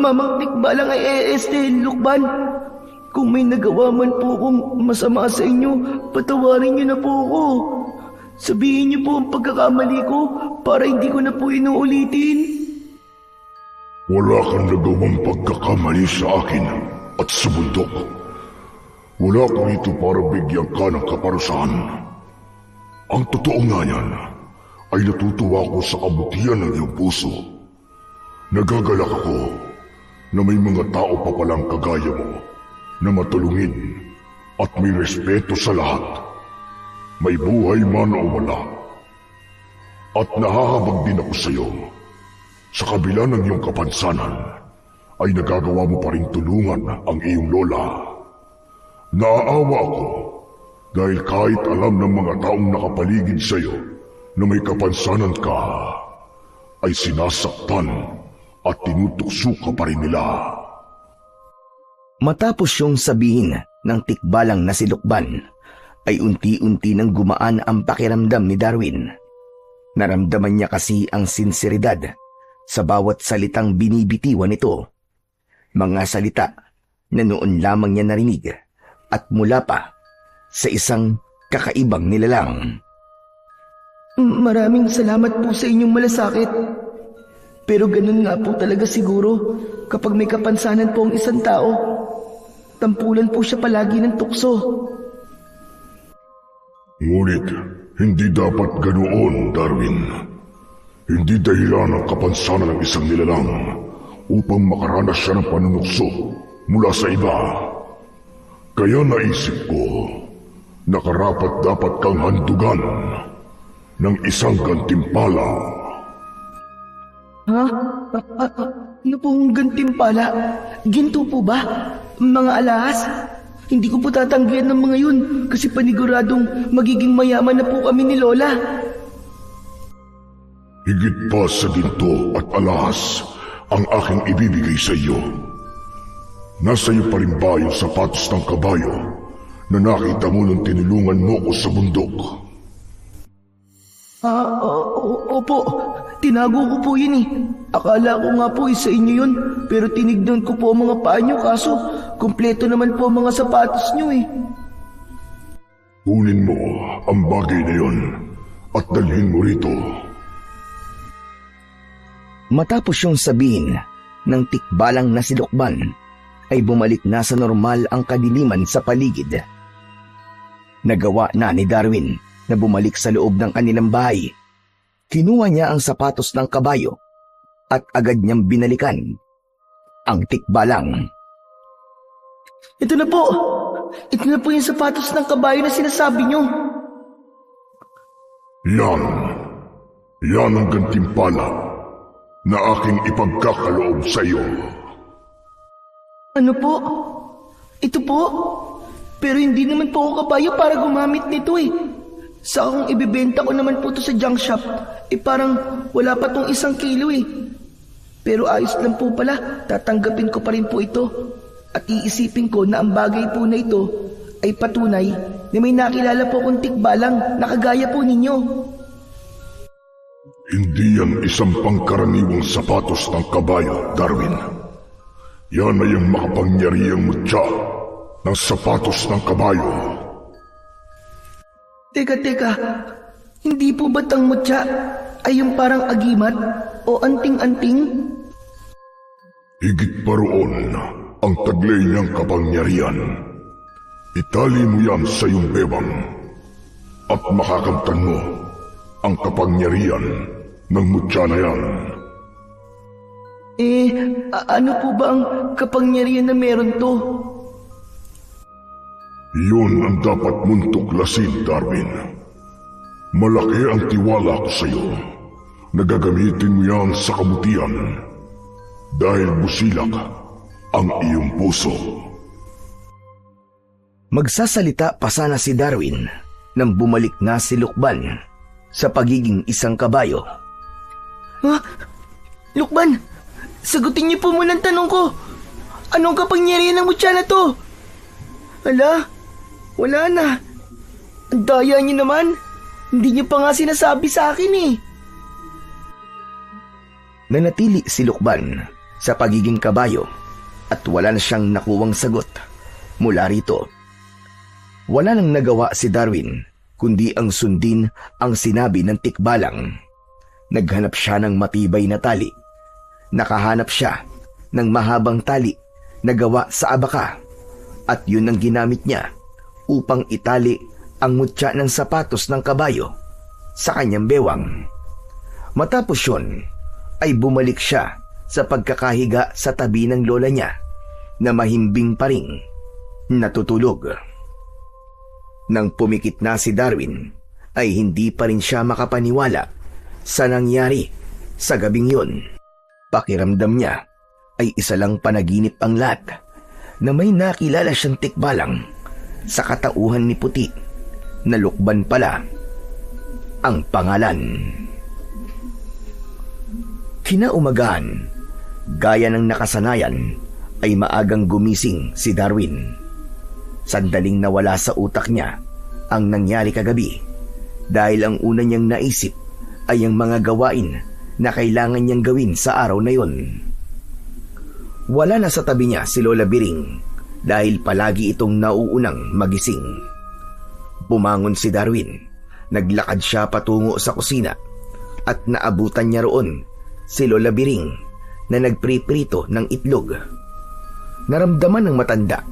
Mamang tikbalang ay Lukman. Kung may nagawa man po akong masama sa inyo, patawarin niyo na po ako. Sabihin niyo po ang pagkakamali ko para hindi ko na po inuulitin. Wala kang nagawang pagkakamali sa akin at sa bundok. Wala ko ito para bigyan ka ng kaparusahan. Ang totoo nga yan ay natutuwa ko sa kabutihan ng iyong puso. Nagagalak ako na may mga tao pa palang kagaya mo na matulungin at may respeto sa lahat. May buhay man o wala. At nahahabag din ako sa iyo. Sa kabila ng iyong kapansanan, ay nagagawa mo pa rin tulungan ang iyong lola. Naaawa ako dahil kahit alam ng mga taong nakapaligid sa iyo na may kapansanan ka, ay sinasaktan at tinutukso ka pa rin nila. Matapos yung sabihin ng tikbalang na si Lukman, ay unti-unti nang gumaan ang pakiramdam ni Darwin. Naramdaman niya kasi ang sinseridad sa bawat salitang binibitiwan nito. Mga salita na noon lamang niya narinig at mula pa sa isang kakaibang nilalang. Maraming salamat po sa inyong malasakit. Pero ganun nga po talaga siguro kapag may kapansanan po ang isang tao. tampulan po siya palagi ng tukso. Ngunit, hindi dapat ganoon, Darwin. Hindi dahilan ang kapansanan ng isang nilalang upang makaranas siya ng panunukso mula sa iba. Kaya naisip ko na karapat-dapat kang handugan ng isang gantimpala. Ha? Ano pong gantimpala? Ginto po ba? Mga alahas? Hindi ko po tatanggihan ng mga yun kasi paniguradong magiging mayaman na po kami ni Lola. Higit pa sa ginto at alahas ang aking ibibigay sa iyo. Nasa iyo pa rin ba yung sapatos ng kabayo na nakita mo nung tinulungan mo ko sa bundok? Opo. Tinago ko po yun eh. Akala ko nga po sa inyo yun, pero tinignan ko po ang mga paa nyo kaso kumpleto naman po ang mga sapatos nyo eh. Kunin mo ang bagay na yun at dalhin mo rito. Matapos yung sabihin ng tikbalang na si Lukban, ay bumalik na sa normal ang kadiliman sa paligid. Nagawa na ni Darwin na bumalik sa loob ng kanilang bahay. Kinuha niya ang sapatos ng kabayo at agad niyang binalikan ang tikbalang. Ito na po! Ito na po yung sapatos ng kabayo na sinasabi nyo. Yan ang gantimpala na aking ipagkakaloob sa iyo. Ano po? Ito po? Pero hindi naman po ako kabayo para gumamit nito eh. Sa akong ibibenta ko naman po to sa junk shop, parang wala pa tong 1 kilo eh. Pero ayos lang po pala, tatanggapin ko pa rin po ito. At iisipin ko na ang bagay po na ito ay patunay na may nakilala po kong tikbalang na kagaya po ninyo. Hindi yan isang pangkaraniwang sapatos ng kabayo, Darwin. Yan ay ang makapangyarihang mutya ng sapatos ng kabayo. Teka, hindi po ba't ang mutya ay yung parang agimat o anting-anting? Higit pa roon ang taglay niyang kapangyarihan. Itali mo yan sa iyong bebang at makakamtan mo ang kapangyarihan ng mutya na yan. Ano po ba ang kapangyarihan na meron to? Yun ang dapat mong tuklasin, Darwin. Malaki ang tiwala ko sa iyo na gagamitin mo yan sa kabutihan dahil busilak ang iyong puso. Magsasalita pa sana si Darwin nang bumalik na si Lukban sa pagiging isang kabayo. Ha? Lukban, sagutin niyo po muna ang tanong ko. Anong kapangyarihan ng mutya na to? Wala na. Ang daya niyo naman. Hindi niyo pa nga sinasabi sa akin eh. Nanatili si Lukban sa pagiging kabayo at wala na siyang nakuwang sagot mula rito. Wala nang nagawa si Darwin kundi ang sundin ang sinabi ng tikbalang. Naghanap siya ng matibay na tali. Nakahanap siya ng mahabang tali na gawa sa abaka at yun ang ginamit niya upang itali ang mutya ng sapatos ng kabayo sa kanyang bewang. Matapos yun, ay bumalik siya sa pagkakahiga sa tabi ng lola niya na mahimbing pa ring natutulog. Nang pumikit na si Darwin, ay hindi pa rin siya makapaniwala sa nangyari sa gabing yun. Pakiramdam niya ay isa lang panaginip ang lahat na may nakilala siyang tikbalang sa katauhan ni Puti na Lukban pala ang pangalan. Kinaumagahan, gaya ng nakasanayan, ay maagang gumising si Darwin. Sandaling nawala sa utak niya ang nangyari kagabi dahil ang una niyang naisip ay ang mga gawain na kailangan niyang gawin sa araw na yun. Wala na sa tabi niya si Lola Biring dahil palagi itong nauunang magising. Bumangon si Darwin. Naglakad siya patungo sa kusina at naabutan niya roon si Lola Biring na nagpriprito ng itlog. Naramdaman ng matanda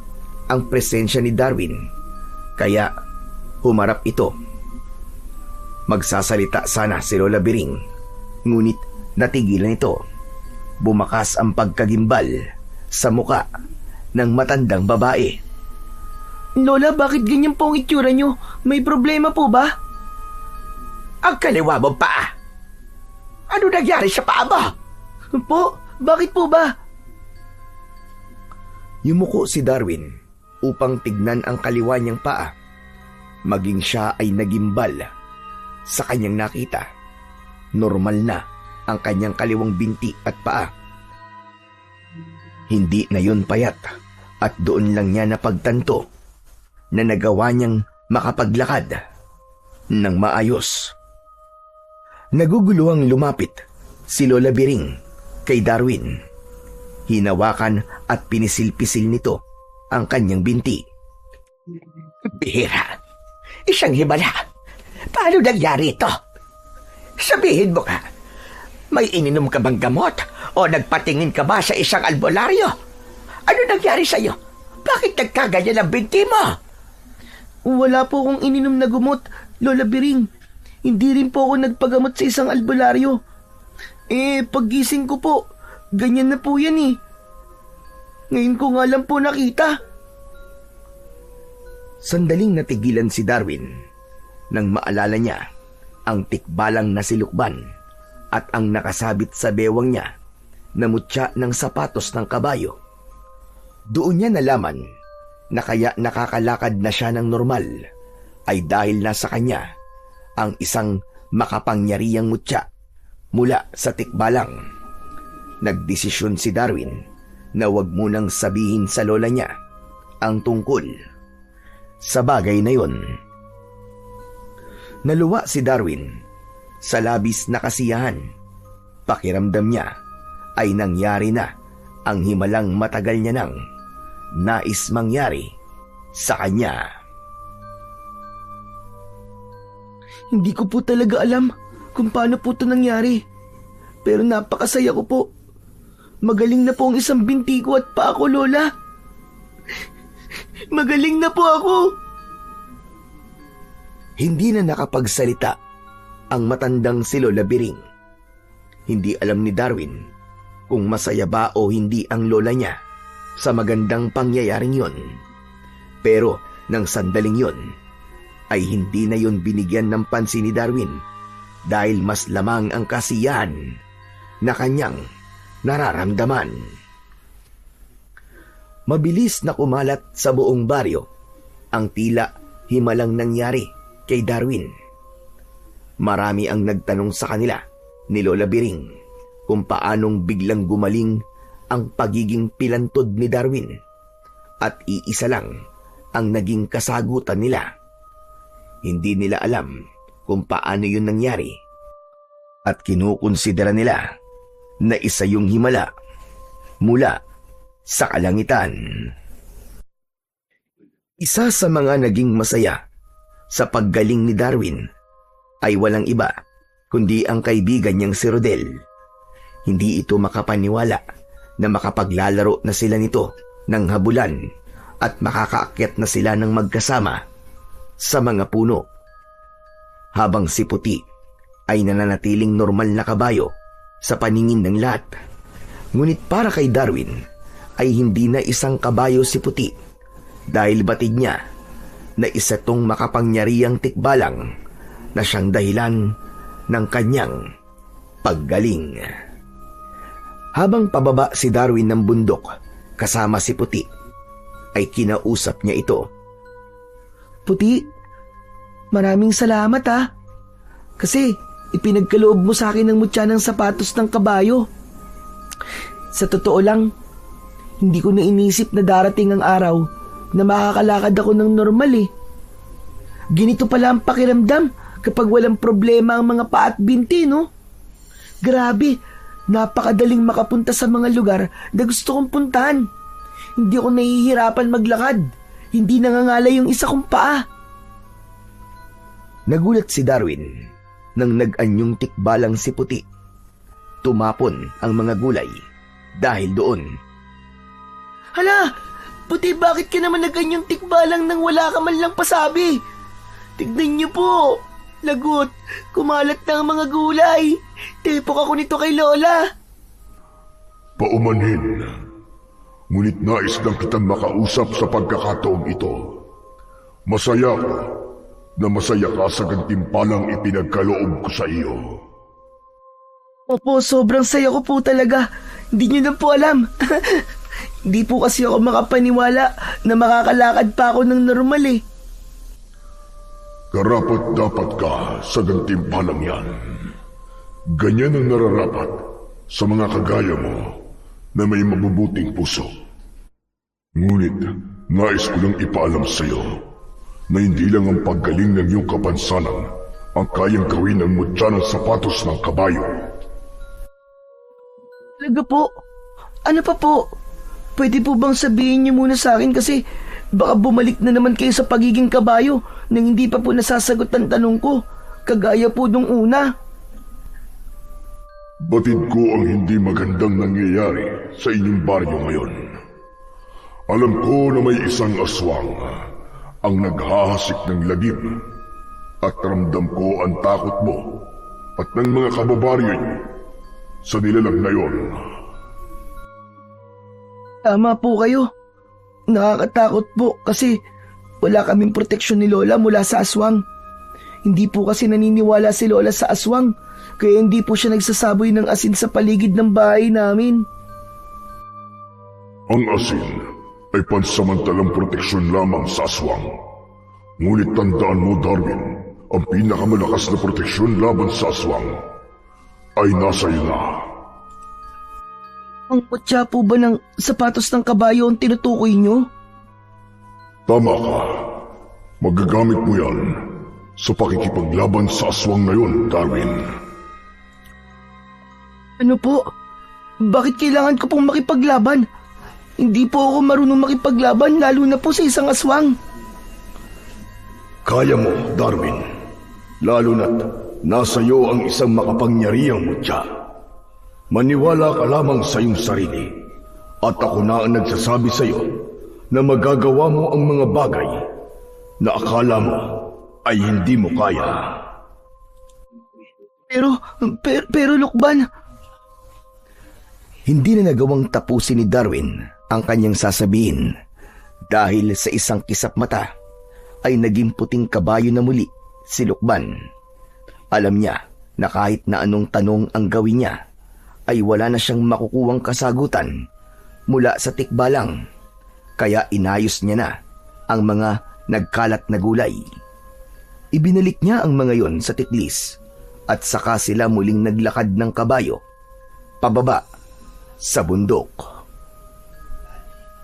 ang presensya ni Darwin, kaya humarap ito. Magsasalita sana si Lola Biring, ngunit natigilan ito. Bumakas ang pagkagimbal sa muka ng matandang babae. Lola, bakit ganyan po ang itsura nyo? May problema po ba? Ang kaliwa mong paa. Ano nangyari sa paa mo? Po, bakit po ba? Yumuko si Darwin upang tignan ang kaliwa niyang paa. Maging siya ay nagimbal sa kanyang nakita. Normal na ang kanyang kaliwang binti at paa. Hindi na yun payat at doon lang niya napagtanto na nagawa niyang makapaglakad ng maayos. Naguguluhang lumapit si Lola Biring kay Darwin. Hinawakan at pinisil-pisil nito ang kanyang binti. Bihira. Isang himala. Paano nangyari ito? Sabihin mo ka, may ininom ka bang gamot o nagpatingin ka ba sa isang albularyo? Ano nangyari sa'yo? Bakit nagkaganyan ang binti mo? Wala po akong ininom na gumot, Lola Biring. Hindi rin po ako nagpagamot sa isang albularyo. Paggising ko po, ganyan na po yan eh. Ngayon ko nga lang po nakita. Sandaling natigilan si Darwin nang maalala niya ang tikbalang nasilukban at ang nakasabit sa bewang niya na mutya ng sapatos ng kabayo. Doon niya nalaman na kaya nakakalakad na siya ng normal ay dahil nasa kanya ang isang makapangyarihang mutya mula sa tikbalang. Nagdesisyon si Darwin na wag munang sabihin sa lola niya ang tungkol sa bagay na yon. Naluwa si Darwin sa labis na kasiyahan. Pakiramdam niya ay nangyari na ang himalang matagal niya nang nais mangyari sa kanya. Hindi ko po talaga alam kung paano po ito nangyari. Pero napakasaya ko po. Magaling na po ang isang binti ko at paa ko, Lola. Magaling na po ako. Hindi na nakapagsalita ang matandang si Lola Biring. Hindi alam ni Darwin kung masaya ba o hindi ang lola niya sa magandang pangyayaring yon. Pero nang sandaling yon, ay hindi na yon binigyan ng pansin ni Darwin dahil mas lamang ang kasiyahan na kanyang nararamdaman. Mabilis na kumalat sa buong baryo ang tila himalang nangyari kay Darwin. Marami ang nagtanong sa kanila ni Lola Biring kung paanong biglang gumaling ang pagiging pilantod ni Darwin, at iisa lang ang naging kasagutan nila. Hindi nila alam kung paano yun nangyari at kinukonsidera nila na isa yung himala mula sa kalangitan. Isa sa mga naging masaya sa paggaling ni Darwin ay walang iba kundi ang kaibigan niyang si Rodel. Hindi ito makapaniwala na makapaglalaro na sila nito ng habulan at makakaakyat na sila ng magkasama sa mga puno. Habang si Puti ay nananatiling normal na kabayo sa paningin ng lahat. Ngunit para kay Darwin ay hindi na isang kabayo si Puti dahil batid niya na isa tong makapangyarihang tikbalang na siyang dahilan ng kanyang paggaling. Habang pababa si Darwin ng bundok kasama si Puti, ay kinausap niya ito. Puti, maraming salamat ha. Kasi ipinagkaloob mo sa akin ng mutya ng sapatos ng kabayo. Sa totoo lang, hindi ko na inisip na darating ang araw na makakalakad ako ng normal eh. Ganito pala ang pakiramdam kapag walang problema ang mga paa at binti, no? Grabe, napakadaling makapunta sa mga lugar na gusto kong puntahan. Hindi ako nahihirapan maglakad. Hindi nangangalay yung isa kong paa. Nagulat si Darwin nang nag-anyong tikbalang si Puti. Tumapon ang mga gulay dahil doon. Hala, Puti, bakit ka naman na ganyang tikbalang nang wala ka man lang pasabi? Tignan niyo po. Lagot, kumalat na ang mga gulay. Tepok ako nito kay Lola. Paumanhin. Ngunit nais lang kitang makausap sa pagkakataong ito. Masaya ko na masaya ka sa gantimpalang ipinagkaloob ko sa iyo. Opo, sobrang saya ko po talaga. Hindi niyo na po alam. Hindi po kasi ako makapaniwala na makakalakad pa ako ng normal eh. Karapat-dapat ka sa gantimpalang yan. Ganyan ang nararapat sa mga kagaya mo na may mabubuting puso. Ngunit, nais ko lang ipaalam sa iyo na hindi lang ang paggaling ng iyong kapansanan ang kayang gawin ng mutya ng sapatos ng kabayo. Talaga po? Ano pa po? Pwede po bang sabihin niyo muna sa akin kasi baka bumalik na naman kayo sa pagiging kabayo nang hindi pa po nasasagot ang tanong ko, kagaya po nung una. Batid ko ang hindi magandang nangyayari sa inyong baryo ngayon. Alam ko na may isang aswang ang naghahasik ng lagim at ramdam ko ang takot mo at ng mga kababaryo niyo sa nilalang na yon. Tama po kayo. Nakakatakot po kasi wala kaming proteksyon ni Lola mula sa aswang. Hindi po kasi naniniwala si Lola sa aswang, kaya hindi po siya nagsasaboy ng asin sa paligid ng bahay namin. Ang asin ay pansamantalang proteksyon lamang sa aswang. Ngunit tandaan mo, Darwin, ang pinakamalakas na proteksyon laban sa aswang ay nasa iyo na. Ang mutya po ba ng sapatos ng kabayo ang tinutukoy nyo? Tama ka. Magagamit mo yan sa pakikipaglaban sa aswang na yun, Darwin. Ano po? Bakit kailangan ko pong makipaglaban? Hindi po ako marunong makipaglaban, lalo na po sa isang aswang. Kaya mo, Darwin. Lalo na't nasa iyo ang isang makapangyarihang mutya. Maniwala ka lamang sa iyong sarili at ako na ang nagsasabi sa iyo na magagawa mo ang mga bagay na akala mo ay hindi mo kaya. Pero Lukban, Hindi na nagawang tapusin ni Darwin ang kanyang sasabihin dahil sa isang kisap mata ay naging puting kabayo na muli si Lukban. Alam niya na kahit na anong tanong ang gawin niya ay wala na siyang makukuwang kasagutan mula sa tikbalang, kaya inayos niya na ang mga nagkalat na gulay. Ibinalik niya ang mga yon sa tiklis at saka sila muling naglakad ng kabayo pababa sa bundok.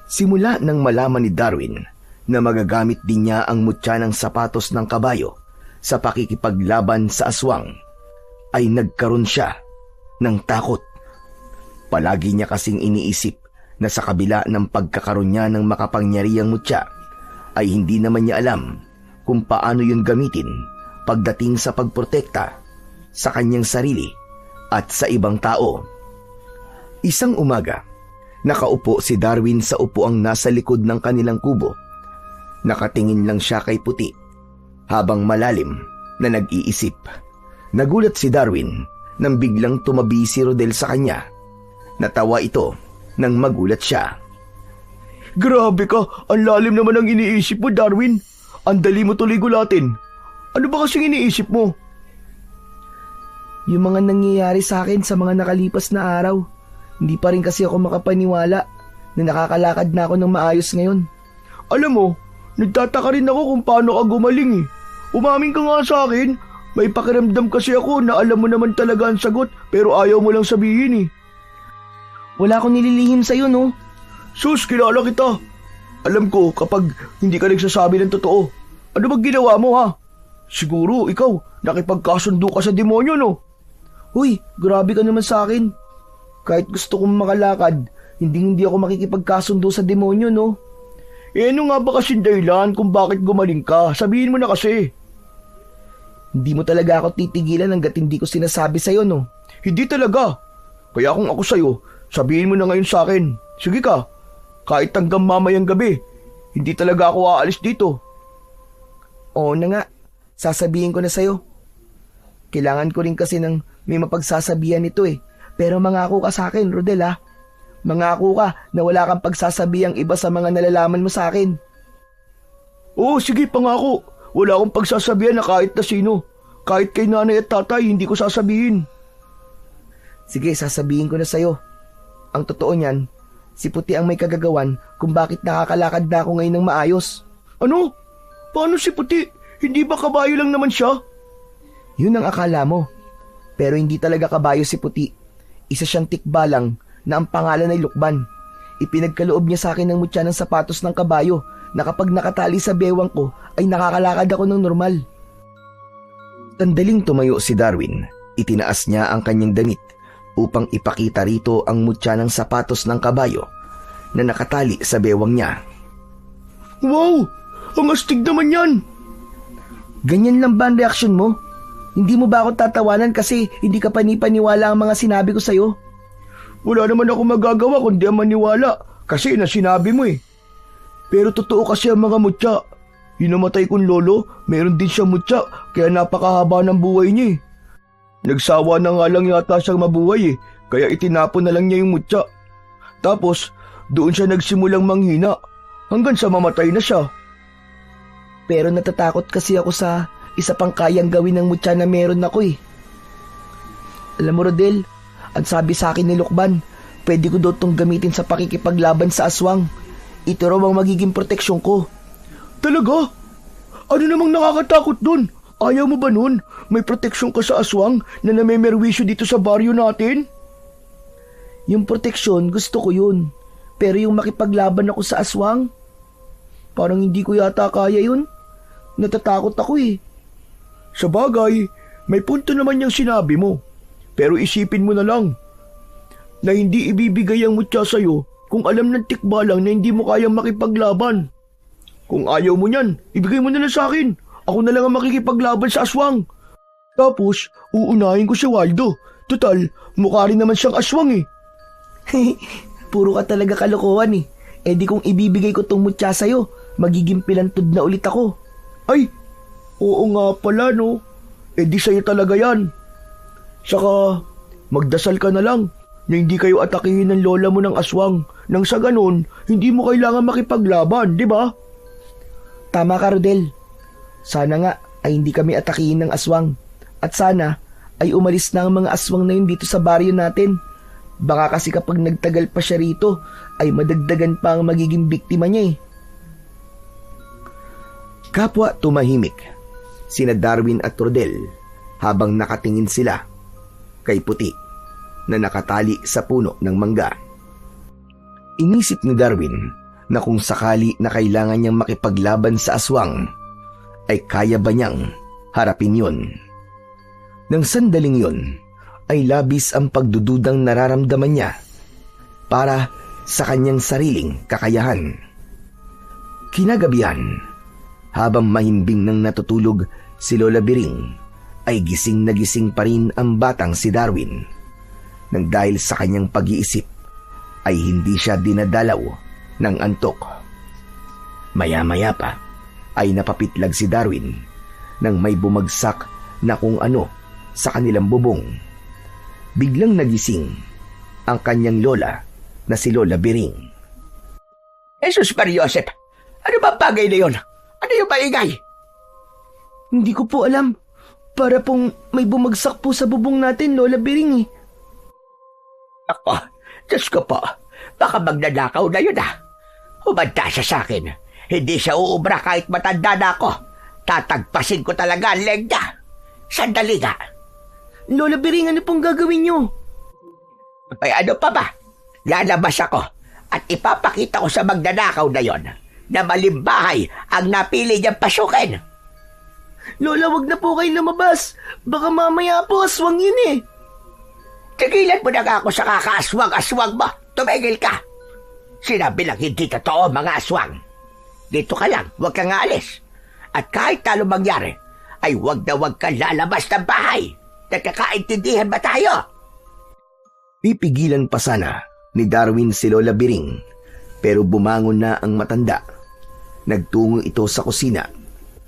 Simula nang malaman ni Darwin na magagamit din niya ang mutya ng sapatos ng kabayo sa pakikipaglaban sa aswang, ay nagkaroon siya ng takot. Palagi niya kasing iniisip na sa kabila ng pagkakaroon niya ng makapangyarihang mutya, ay hindi naman niya alam kung paano yun gamitin pagdating sa pagprotekta sa kanyang sarili at sa ibang tao. Isang umaga, nakaupo si Darwin sa upuang nasa likod ng kanilang kubo. Nakatingin lang siya kay Puti habang malalim na nag-iisip. Nagulat si Darwin nang biglang tumabi si Rodel sa kanya. Natawa ito nang magulat siya. grabe ka, ang lalim naman ang iniisip mo, Darwin. Ang dali mo tuloy gulatin. Ano ba kasing iniisip mo? Yung mga nangyayari sa akin sa mga nakalipas na araw. Hindi pa rin kasi ako makapaniwala na nakakalakad na ako ng maayos ngayon. Alam mo, nagtataka rin ako kung paano ka gumaling eh. Umamin ka nga sa akin. May pakiramdam kasi ako na alam mo naman talaga ang sagot pero ayaw mo lang sabihin eh. Wala akong nililihim sa'yo, no? Sus, kilala kita. Alam ko kapag hindi ka nagsasabi ng totoo. Ano bang ginawa mo, ha? Siguro ikaw, nakipagkasundo ka sa demonyo, no? Uy, grabe ka naman sa akin. Kahit gusto kong makalakad, hindi ako makikipagkasundo sa demonyo, no? Eh, ano nga ba kasing dahilan kung bakit gumaling ka? Sabihin mo na kasi. Hindi mo talaga ako titigilan hanggat hindi ko sinasabi sa'yo, no? Hindi talaga. Kaya kung ako sa'yo, sabihin mo na ngayon sa akin. Sige ka. Kahit hanggang mamayang gabi, hindi talaga ako aalis dito. Oo na nga, sasabihin ko na sa'yo. Kailangan ko rin kasi ng may mapagsasabihan nito eh. Pero mangako ka sa akin, Rodel ha. Mangako ka na wala kang pagsasabihang iba sa mga nalalaman mo sa akin. Oo, sige, pangako. Wala akong pagsasabihan na kahit na sino. Kahit kay nanay at tatay, hindi ko sasabihin. Sige, sasabihin ko na sa'yo. Ang totoo niyan, si Puti ang may kagagawan kung bakit nakakalakad na ako ngayon ng maayos. Ano? Paano si Puti? Hindi ba kabayo lang naman siya? Yun ang akala mo. Pero hindi talaga kabayo si Puti. Isa siyang tikbalang na ang pangalan ay Lukban. Ipinagkaloob niya sa akin ng mutya ng sapatos ng kabayo na kapag nakatali sa bewang ko ay nakakalakad ako ng normal. Sandaling tumayo si Darwin. Itinaas niya ang kanyang damit upang ipakita rito ang mutya ng sapatos ng kabayo na nakatali sa bewang niya. Wow! Ang astig naman yan! Ganyan lang ba ang reaksyon mo? Hindi mo ba ako tatawanan kasi hindi ka panipaniwala ang mga sinabi ko sa'yo? Wala naman ako magagawa kundi ang maniwala kasi na sinabi mo eh. Pero totoo kasi ang mga mutya. Yung namatay kong lolo, meron din siyang mutya kaya napakahaba ng buhay niya eh. Nagsawa na nga lang yata siyang mabuhay eh, kaya itinapon na lang niya yung mutya. Tapos, doon siya nagsimulang manghina hanggang sa mamatay na siya. Pero natatakot kasi ako sa isa pang kayang gawin ng mutya na meron ako eh. Alam mo Rodel, ang sabi sa akin ni Lukban, pwede ko daw itong gamitin sa pakikipaglaban sa aswang. Ito raw ang magiging proteksyon ko. Talaga? Ano namang nakakatakot dun? Ayaw mo ba nun? May proteksyon ka sa aswang na namemerwisyo dito sa baryo natin? Yung proteksyon, gusto ko yun. Pero yung makipaglaban ako sa aswang, parang hindi ko yata kaya yun. Natatakot ako eh. Sa bagay, may punto naman yung sinabi mo. Pero isipin mo na lang na hindi ibibigay ang mutya sa'yo kung alam ng tikbalang na hindi mo kayang makipaglaban. Kung ayaw mo niyan, ibigay mo na lang sa akin. Ako na lang ang makikipaglaban sa aswang. Tapos, uunahin ko si Waldo. Total, mukha rin naman siyang aswang eh. Puro ka talaga kalokohan eh. Eh di kung ibibigay ko tong mutya sa'yo, magiging pilantod na ulit ako. Ay, oo nga pala no. Eh di sa'yo talaga yan. Saka, magdasal ka na lang na hindi kayo atakihin ng lola mo ng aswang. Nang sa ganun, hindi mo kailangan makipaglaban, di ba? Tama ka, Rodel. Sana nga ay hindi kami atakihin ng aswang. At sana ay umalis na ang mga aswang na yun dito sa baryo natin. Baka kasi kapag nagtagal pa siya rito, ay madagdagan pa ang magiging biktima niya eh. Kapwa tumahimik sina Darwin at Rodel habang nakatingin sila kay Puti na nakatali sa puno ng mangga. Inisip ni Darwin na kung sakali na kailangan niyang makipaglaban sa aswang, ay kaya ba niyang harapin yun? Nang sandaling yun, ay labis ang pagdududang nararamdaman niya para sa kanyang sariling kakayahan. Kinagabihan, habang mahimbing nang natutulog si Lola Biring, ay gising na gising pa rin ang batang si Darwin. Nang dahil sa kanyang pag-iisip, ay hindi siya dinadalaw ng antok. Maya-maya pa, ay napapitlag si Darwin nang may bumagsak na kung ano sa kanilang bubong. Biglang nagising ang kanyang lola na si Lola Biring. Jesus Mariosep, ano ba bagay na yun? Ano yung maingay? Hindi ko po alam. Para pong may bumagsak po sa bubong natin, Lola Biring eh. Ako, Diyos ko po, baka magnanakaw na yun ah. Humanda siya sa akin. Hindi siya uubra kahit matanda na ako. Tatagpasin ko talaga ang leg niya. Sandali nga. Lola Biring, ano pong gagawin niyo? Ay ano pa ba? Lalabas ako at ipapakita ko sa magnanakaw na yon na malimbahay ang napili niyang pasukin. Lola, wag na po kayo lumabas. Baka mamaya po aswang yun eh. Tigilan mo na nga ako sa kakaaswang-aswang mo. Tumigil ka. Sinabi lang hindi totoo mga aswang. Dito ka lang, huwag kang aalis. At kahit talo mangyari, ay huwag na huwag kang lalabas ng bahay. Nagkakaintindihan ba tayo? Pipigilan pa sana ni Darwin si Lola Biring, Pero bumangon na ang matanda. Nagtungo ito sa kusina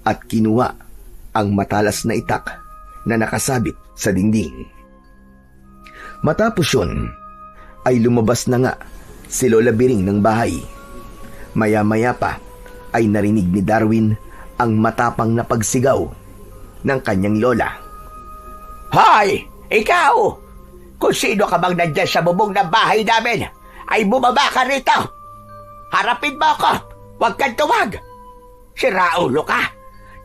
at kinuha ang matalas na itak na nakasabit sa dingding. Matapos yun, ay lumabas na nga si Lola Biring ng bahay. Maya-maya pa ay narinig ni Darwin ang matapang na pagsigaw ng kanyang lola. Hoy! Ikaw! Kung sino ka bang nandyan sa bubong ng bahay namin, ay bumaba ka rito! Harapin mo ako! Huwag kang tuwag! Siraulo ka!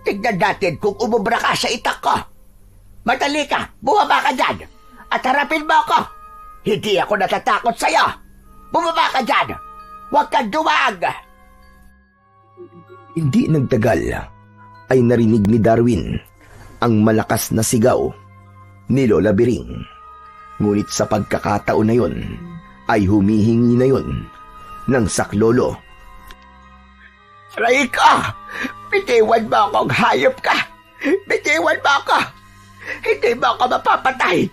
Tignan natin kung umubra ka sa itak ko! Madali ka! Bumaba ka dyan! At harapin mo ako! Hindi ako natatakot sa'yo! Bumaba ka dyan! Huwag kang duwag! Hindi nagtagal ay narinig ni Darwin ang malakas na sigaw ni Lola Biring. Ngunit sa pagkakataon na yon ay humihingi na yon ng saklolo. Aray ka! Bitiwan mo akong hayop ka! Bitiwan mo ako! Hindi mo ako mapapatay!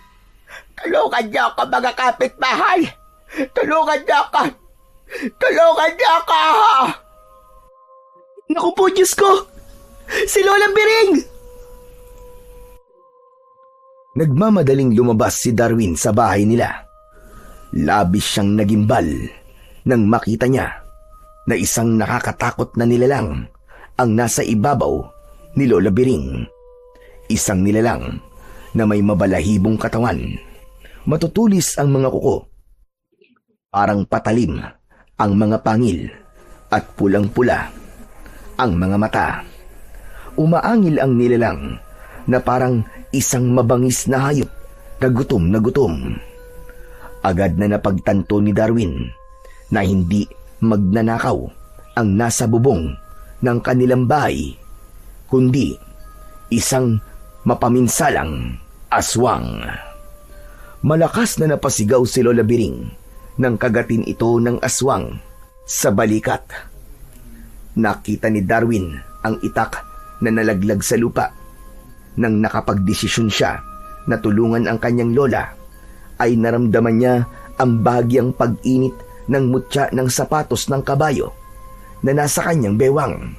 Tulungan niyo ako mga kapitbahay! Tulungan niyo ako! Tulungan niyo ako! Naku po, Diyos ko! Si Lola Biring! Nagmamadaling lumabas si Darwin sa bahay nila. Labis siyang nagimbal nang makita niya na isang nakakatakot na nilalang ang nasa ibabaw ni Lola Biring. Isang nilalang na may mabalahibong katawan. Matutulis ang mga kuko. Parang patalim ang mga pangil at pulang-pula ang mga mata. Umaangil ang nilalang na parang isang mabangis na hayop na gutom na gutom. Agad na napagtanto ni Darwin na hindi magnanakaw ang nasa bubong ng kanilang bahay, kundi isang mapaminsalang aswang. Malakas na napasigaw si Lola Biring nang kagatin ito ng aswang sa balikat. Nakita ni Darwin ang itak na nalaglag sa lupa. Nang nakapagdesisyon siya na tulungan ang kanyang lola, ay naramdaman niya ang bahagyang pag-init ng mutya ng sapatos ng kabayo na nasa kanyang bewang.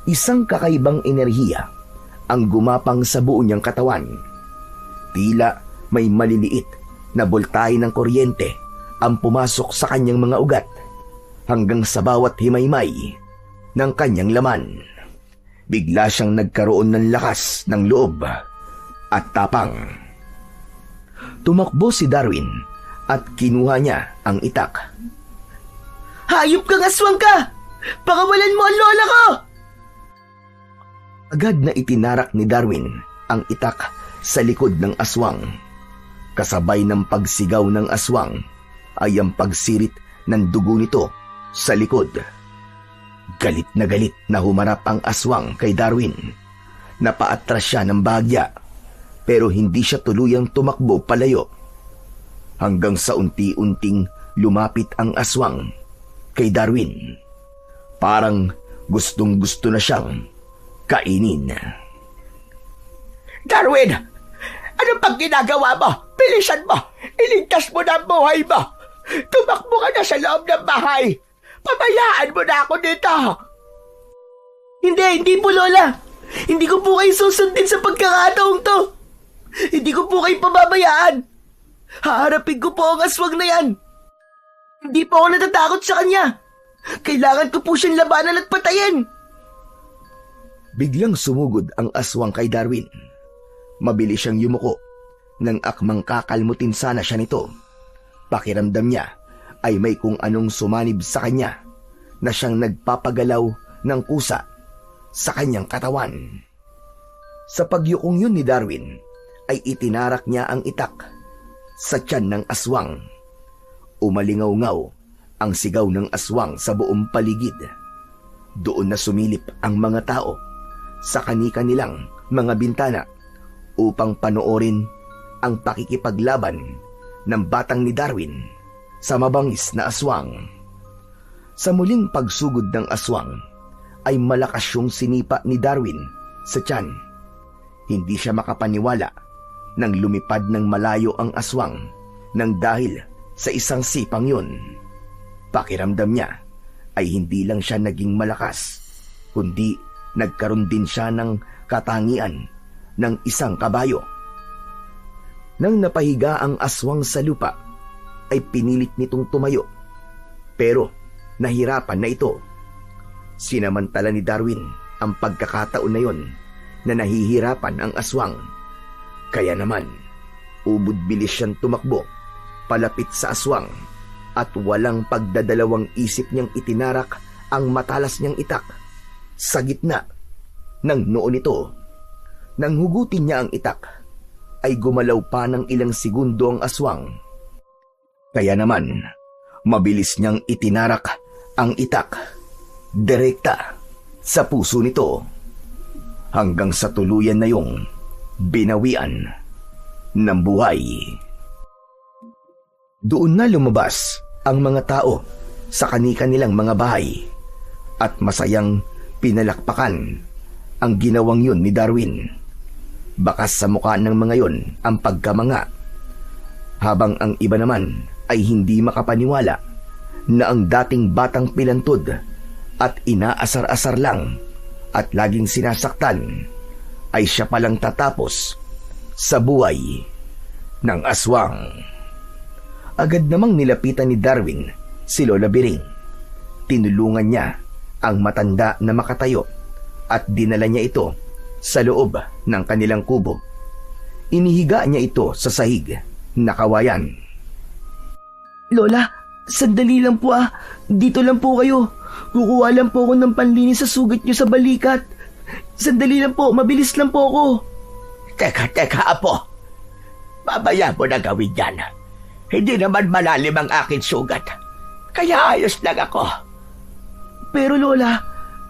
Isang kakaibang enerhiya ang gumapang sa buo niyang katawan. Tila may maliliit na boltahe ng kuryente ang pumasok sa kanyang mga ugat hanggang sa bawat himaymay ng kanyang laman. Bigla siyang nagkaroon ng lakas ng loob at tapang. Tumakbo si Darwin at kinuha niya ang itak. Hayop kang aswang ka! Pakawalan mo ang lola ko! Agad na itinarak ni Darwin ang itak sa likod ng aswang. Kasabay ng pagsigaw ng aswang ay ang pagsirit ng dugo nito sa likod. Galit na humarap ang aswang kay Darwin. Napaatras siya ng bahagya, pero hindi siya tuluyang tumakbo palayo. Hanggang sa unti-unting lumapit ang aswang kay Darwin. Parang gustong-gusto na siyang kainin. Darwin! Ano pang ginagawa mo? Bilisan mo! Iligtas mo na ang buhay mo! Tumakbo ka na sa loob ng bahay! Pabayaan mo na ako dito! Hindi po, Lola! Hindi ko po kayo susundin sa pagkakataong to! Hindi ko po kayo pababayaan! Haharapin ko po ang aswang na yan! Hindi po ako natatakot sa kanya! Kailangan ko po siyang labanan at patayin! Biglang sumugod ang aswang kay Darwin. Mabilis siyang yumuko nang akmang kakalmutin sana siya nito. Pakiramdam niya ay may kung anong sumanib sa kanya na siyang nagpapagalaw ng kusa sa kanyang katawan. Sa pagyukong yun ni Darwin ay itinarak niya ang itak sa tiyan ng aswang. Umalingaw-ngaw ang sigaw ng aswang sa buong paligid. Doon na sumilip ang mga tao sa kani-kanilang mga bintana upang panoorin ang pakikipaglaban ng batang ni Darwin sa mabangis na aswang. Sa muling pagsugod ng aswang ay malakas yung sinipa ni Darwin sa tiyan. Hindi siya makapaniwala nang lumipad ng malayo ang aswang nang dahil sa isang sipang yun. Pakiramdam niya ay hindi lang siya naging malakas, kundi nagkaroon din siya ng katangian ng isang kabayo. Nang napahiga ang aswang sa lupa, ay pinilit nitong tumayo, pero nahirapan na ito. Sinamantala ni Darwin ang pagkakataon na yon na nahihirapan ang aswang. Kaya naman, ubod bilis siyang tumakbo palapit sa aswang at walang pagdadalawang isip niyang itinarak ang matalas niyang itak sa gitna ng noo nito. Nang hugutin niya ang itak, ay gumalaw pa ng ilang segundo ang aswang. Kaya naman, mabilis niyang itinarak ang itak direkta sa puso nito hanggang sa tuluyan na yung binawian ng buhay. Doon na lumabas ang mga tao sa kani-kanilang mga bahay at masayang pinalakpakan ang ginawang yun ni Darwin. Bakas sa mukha ng mga yon ang pagkamanga, habang ang iba naman ay hindi makapaniwala na ang dating batang pilantod at inaasar-asar lang at laging sinasaktan ay siya palang tatapos sa buhay ng aswang. Agad namang nilapitan ni Darwin si Lola Biring. Tinulungan niya ang matanda na makatayo at dinala niya ito sa loob ng kanilang kubo. Inihiga niya ito sa sahig na kawayan. Lola, sandali lang po ah. Dito lang po kayo. Kukuha lang po ako ng panlinis sa sugat niyo sa balikat. Sandali lang po, mabilis lang po ako. Teka, apo. Babaya mo na gawin yan. Hindi naman malalim ang aking sugat. Kaya ayos lang ako. Pero Lola,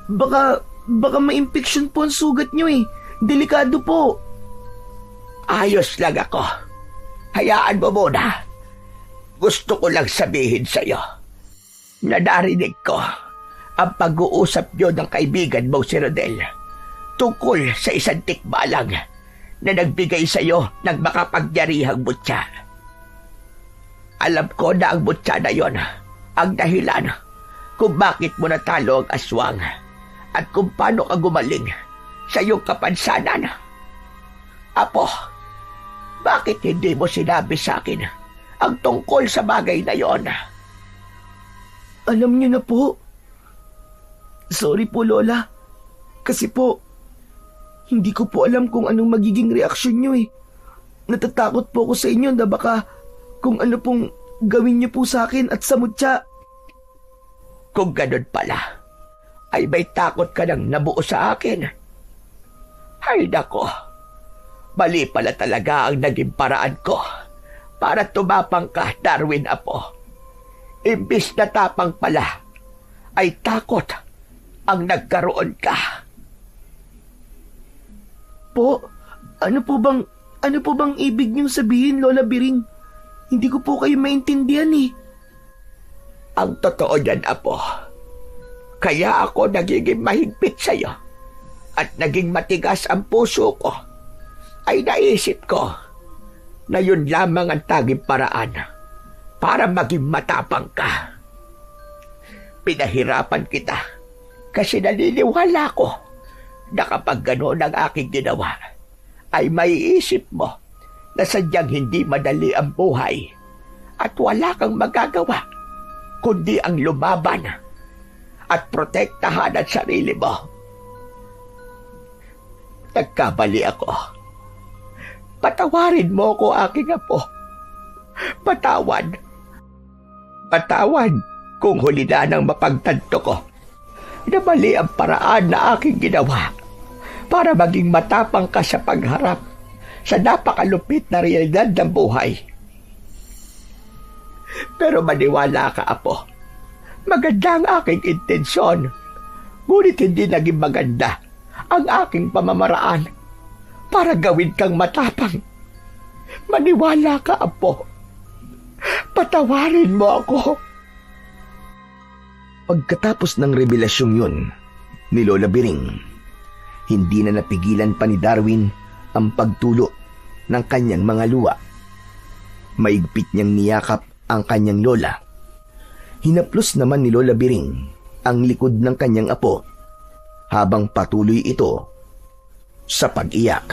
baka ma-infection po ang sugat niyo eh. Delikado po. Ayos lang ako. Hayaan mo muna. Gusto ko lang sabihin sa'yo na narinig ko ang pag-uusap niyo ng kaibigan mo si Rodel tungkol sa isang tikbalang na nagbigay sa'yo ng makapagyarihang butya. Alam ko na ang butya na yon ang dahilan kung bakit mo natalo ang aswang at kung paano ka gumaling sa iyong kapansanan. Apo, bakit hindi mo sinabi sa akin ang tungkol sa bagay na yon? Alam niyo na po. Sorry po Lola. Kasi po, hindi ko po alam kung anong magiging reaksyon niyo eh. Natatakot po ako sa inyo na baka kung ano pong gawin niyo po sa akin at sa mutya. Kung ganun pala, ay may takot ka nang nabuo sa akin. Ay nako, mali pala talaga ang naging paraan ko para tumapang ka, Darwin apo. Imbis na tapang pala, ay takot ang nagkaroon ka. Po, ano po bang ibig niyong sabihin, Lola Biring? Hindi ko po kayo maintindihan eh. Ang totoo niyan, apo. Kaya ako nagiging mahigpit sa'yo at naging matigas ang puso ko, ay naisip ko na yun lamang ang taging paraan para maging matapang ka. Pinahirapan kita kasi naniniwala ko na kapag gano'n ang aking ginawa, ay maiisip mo na sadyang hindi madali ang buhay at wala kang magagawa kundi ang lumaban at protektahan ang sarili mo. Nagkamali ako. Patawarin mo ko, aking apo. Patawan kung huli na nang mapagtanto ko na mali ang paraan na aking ginawa para maging matapang ka sa pagharap sa napakalupit na realidad ng buhay. Pero maniwala ka, apo. Maganda ang aking intensyon, ngunit hindi naging maganda ang aking pamamaraan para gawin kang matapang. Maniwala ka, apo. Patawarin mo ako. Pagkatapos ng revelasyong yun ni Lola Biring, hindi na napigilan pa ni Darwin ang pagtulo ng kanyang mga luha. Maigpit niyang niyakap ang kanyang lola. Hinaplos naman ni Lola Biring ang likod ng kanyang apo habang patuloy ito sa pag-iyak.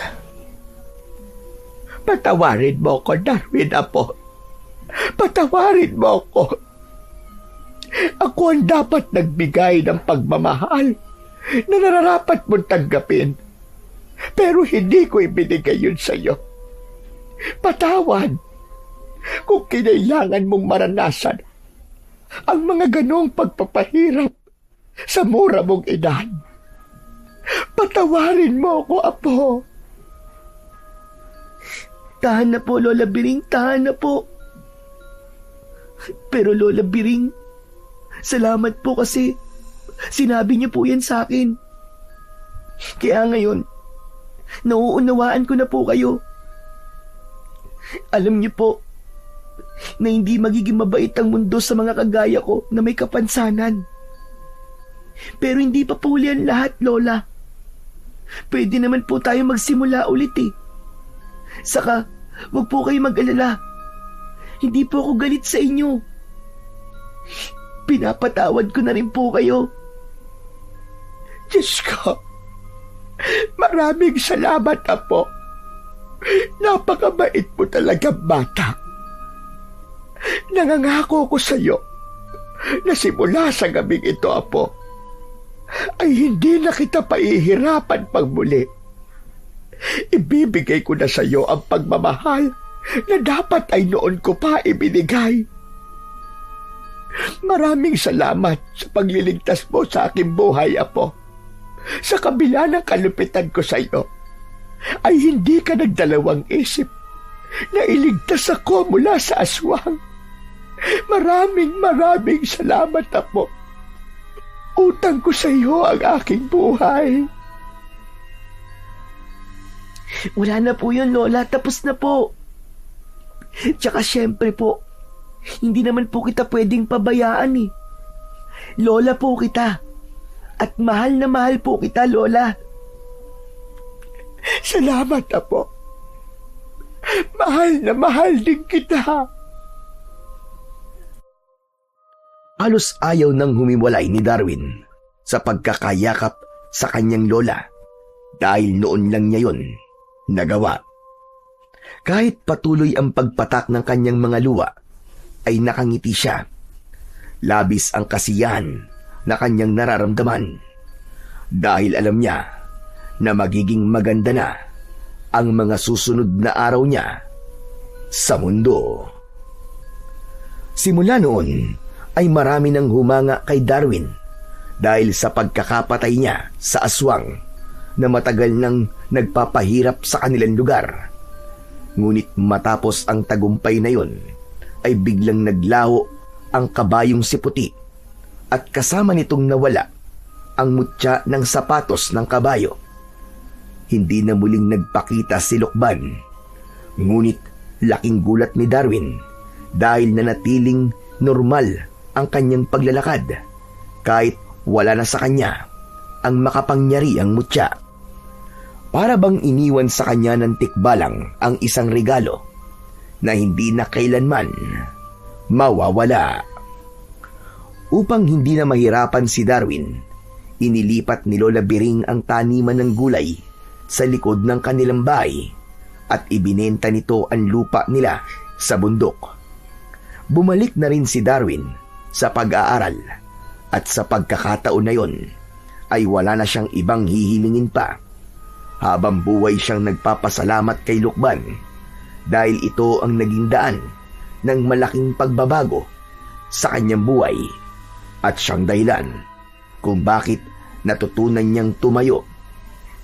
Patawarin mo ko, Darwin, apo. Patawarin mo ko. Ako ang dapat nagbigay ng pagmamahal na nararapat mong tanggapin. Pero hindi ko ibinigay yun sa'yo. Patawad kung kinailangan mong maranasan ang mga ganong pagpapahirap sa mura mong edad. Patawarin mo ako, apo. Tahan na po, Lola Biring, tahan na po. Pero Lola Biring, salamat po kasi sinabi niyo po yan sa akin. Kaya ngayon, nauunawaan ko na po kayo. Alam niyo po na hindi magiging mabait ang mundo sa mga kagaya ko na may kapansanan. Pero hindi pa po yan lahat, Lola. Pwede naman po tayo magsimula ulit eh. Saka, huwag po kayo mag-alala. Hindi po ako galit sa inyo. Pinapatawad ko na rin po kayo. Diyos ko, maraming salamat, apo. Napakabait mo talaga, bata. Nangangako ko sa iyo na simula sa gabing ito, apo, ay hindi na kita paihirapan pag muli. Ibibigay ko na sa iyo ang pagmamahal na dapat ay noon ko pa ibinigay. Maraming salamat sa pagliligtas mo sa aking buhay, apo. Sa kabila ng kalupitan ko sa iyo, ay hindi ka nagdalawang isip na iligtas ako mula sa aswang. Maraming salamat, apo. Utang ko sa iyo ang aking buhay. Wala na po yun, Lola. Tapos na po. Tsaka syempre po, hindi naman po kita pwedeng pabayaan eh. Lola po kita. At mahal na mahal po kita, Lola. Salamat, apo. Mahal na mahal din kita. Halos ayaw nang humiwalay ni Darwin sa pagkakayakap sa kanyang lola dahil noon lang niya yon nagawa. Kahit patuloy ang pagpatak ng kanyang mga luha, ay nakangiti siya. Labis ang kasiyahan na kanyang nararamdaman dahil alam niya na magiging maganda na ang mga susunod na araw niya sa mundo. Simula noon ay marami nang humanga kay Darwin dahil sa pagkakapatay niya sa aswang na matagal nang nagpapahirap sa kanilang lugar. Ngunit matapos ang tagumpay na yon, ay biglang naglaho ang kabayong si Puti at kasama nitong nawala ang mutya ng sapatos ng kabayo. Hindi na muling nagpakita si Lukban. Ngunit laking gulat ni Darwin dahil nanatiling normal ang kanyang paglalakad kahit wala na sa kanya ang makapangyariang mutya. Para bang iniwan sa kanya ng tikbalang ang isang regalo na hindi na kailanman mawawala. Upang hindi na mahirapan si Darwin, inilipat ni Lola Biring ang taniman ng gulay sa likod ng kanilang bahay at ibinenta nito ang lupa nila sa bundok. Bumalik na rin si Darwin sa pag-aaral at sa pagkakataon na yon ay wala na siyang ibang hihilingin pa. Habang buhay siyang nagpapasalamat kay Lukban dahil ito ang naging daan ng malaking pagbabago sa kanyang buhay at siyang dahilan kung bakit natutunan niyang tumayo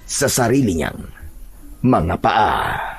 sa sarili niyang mga paa.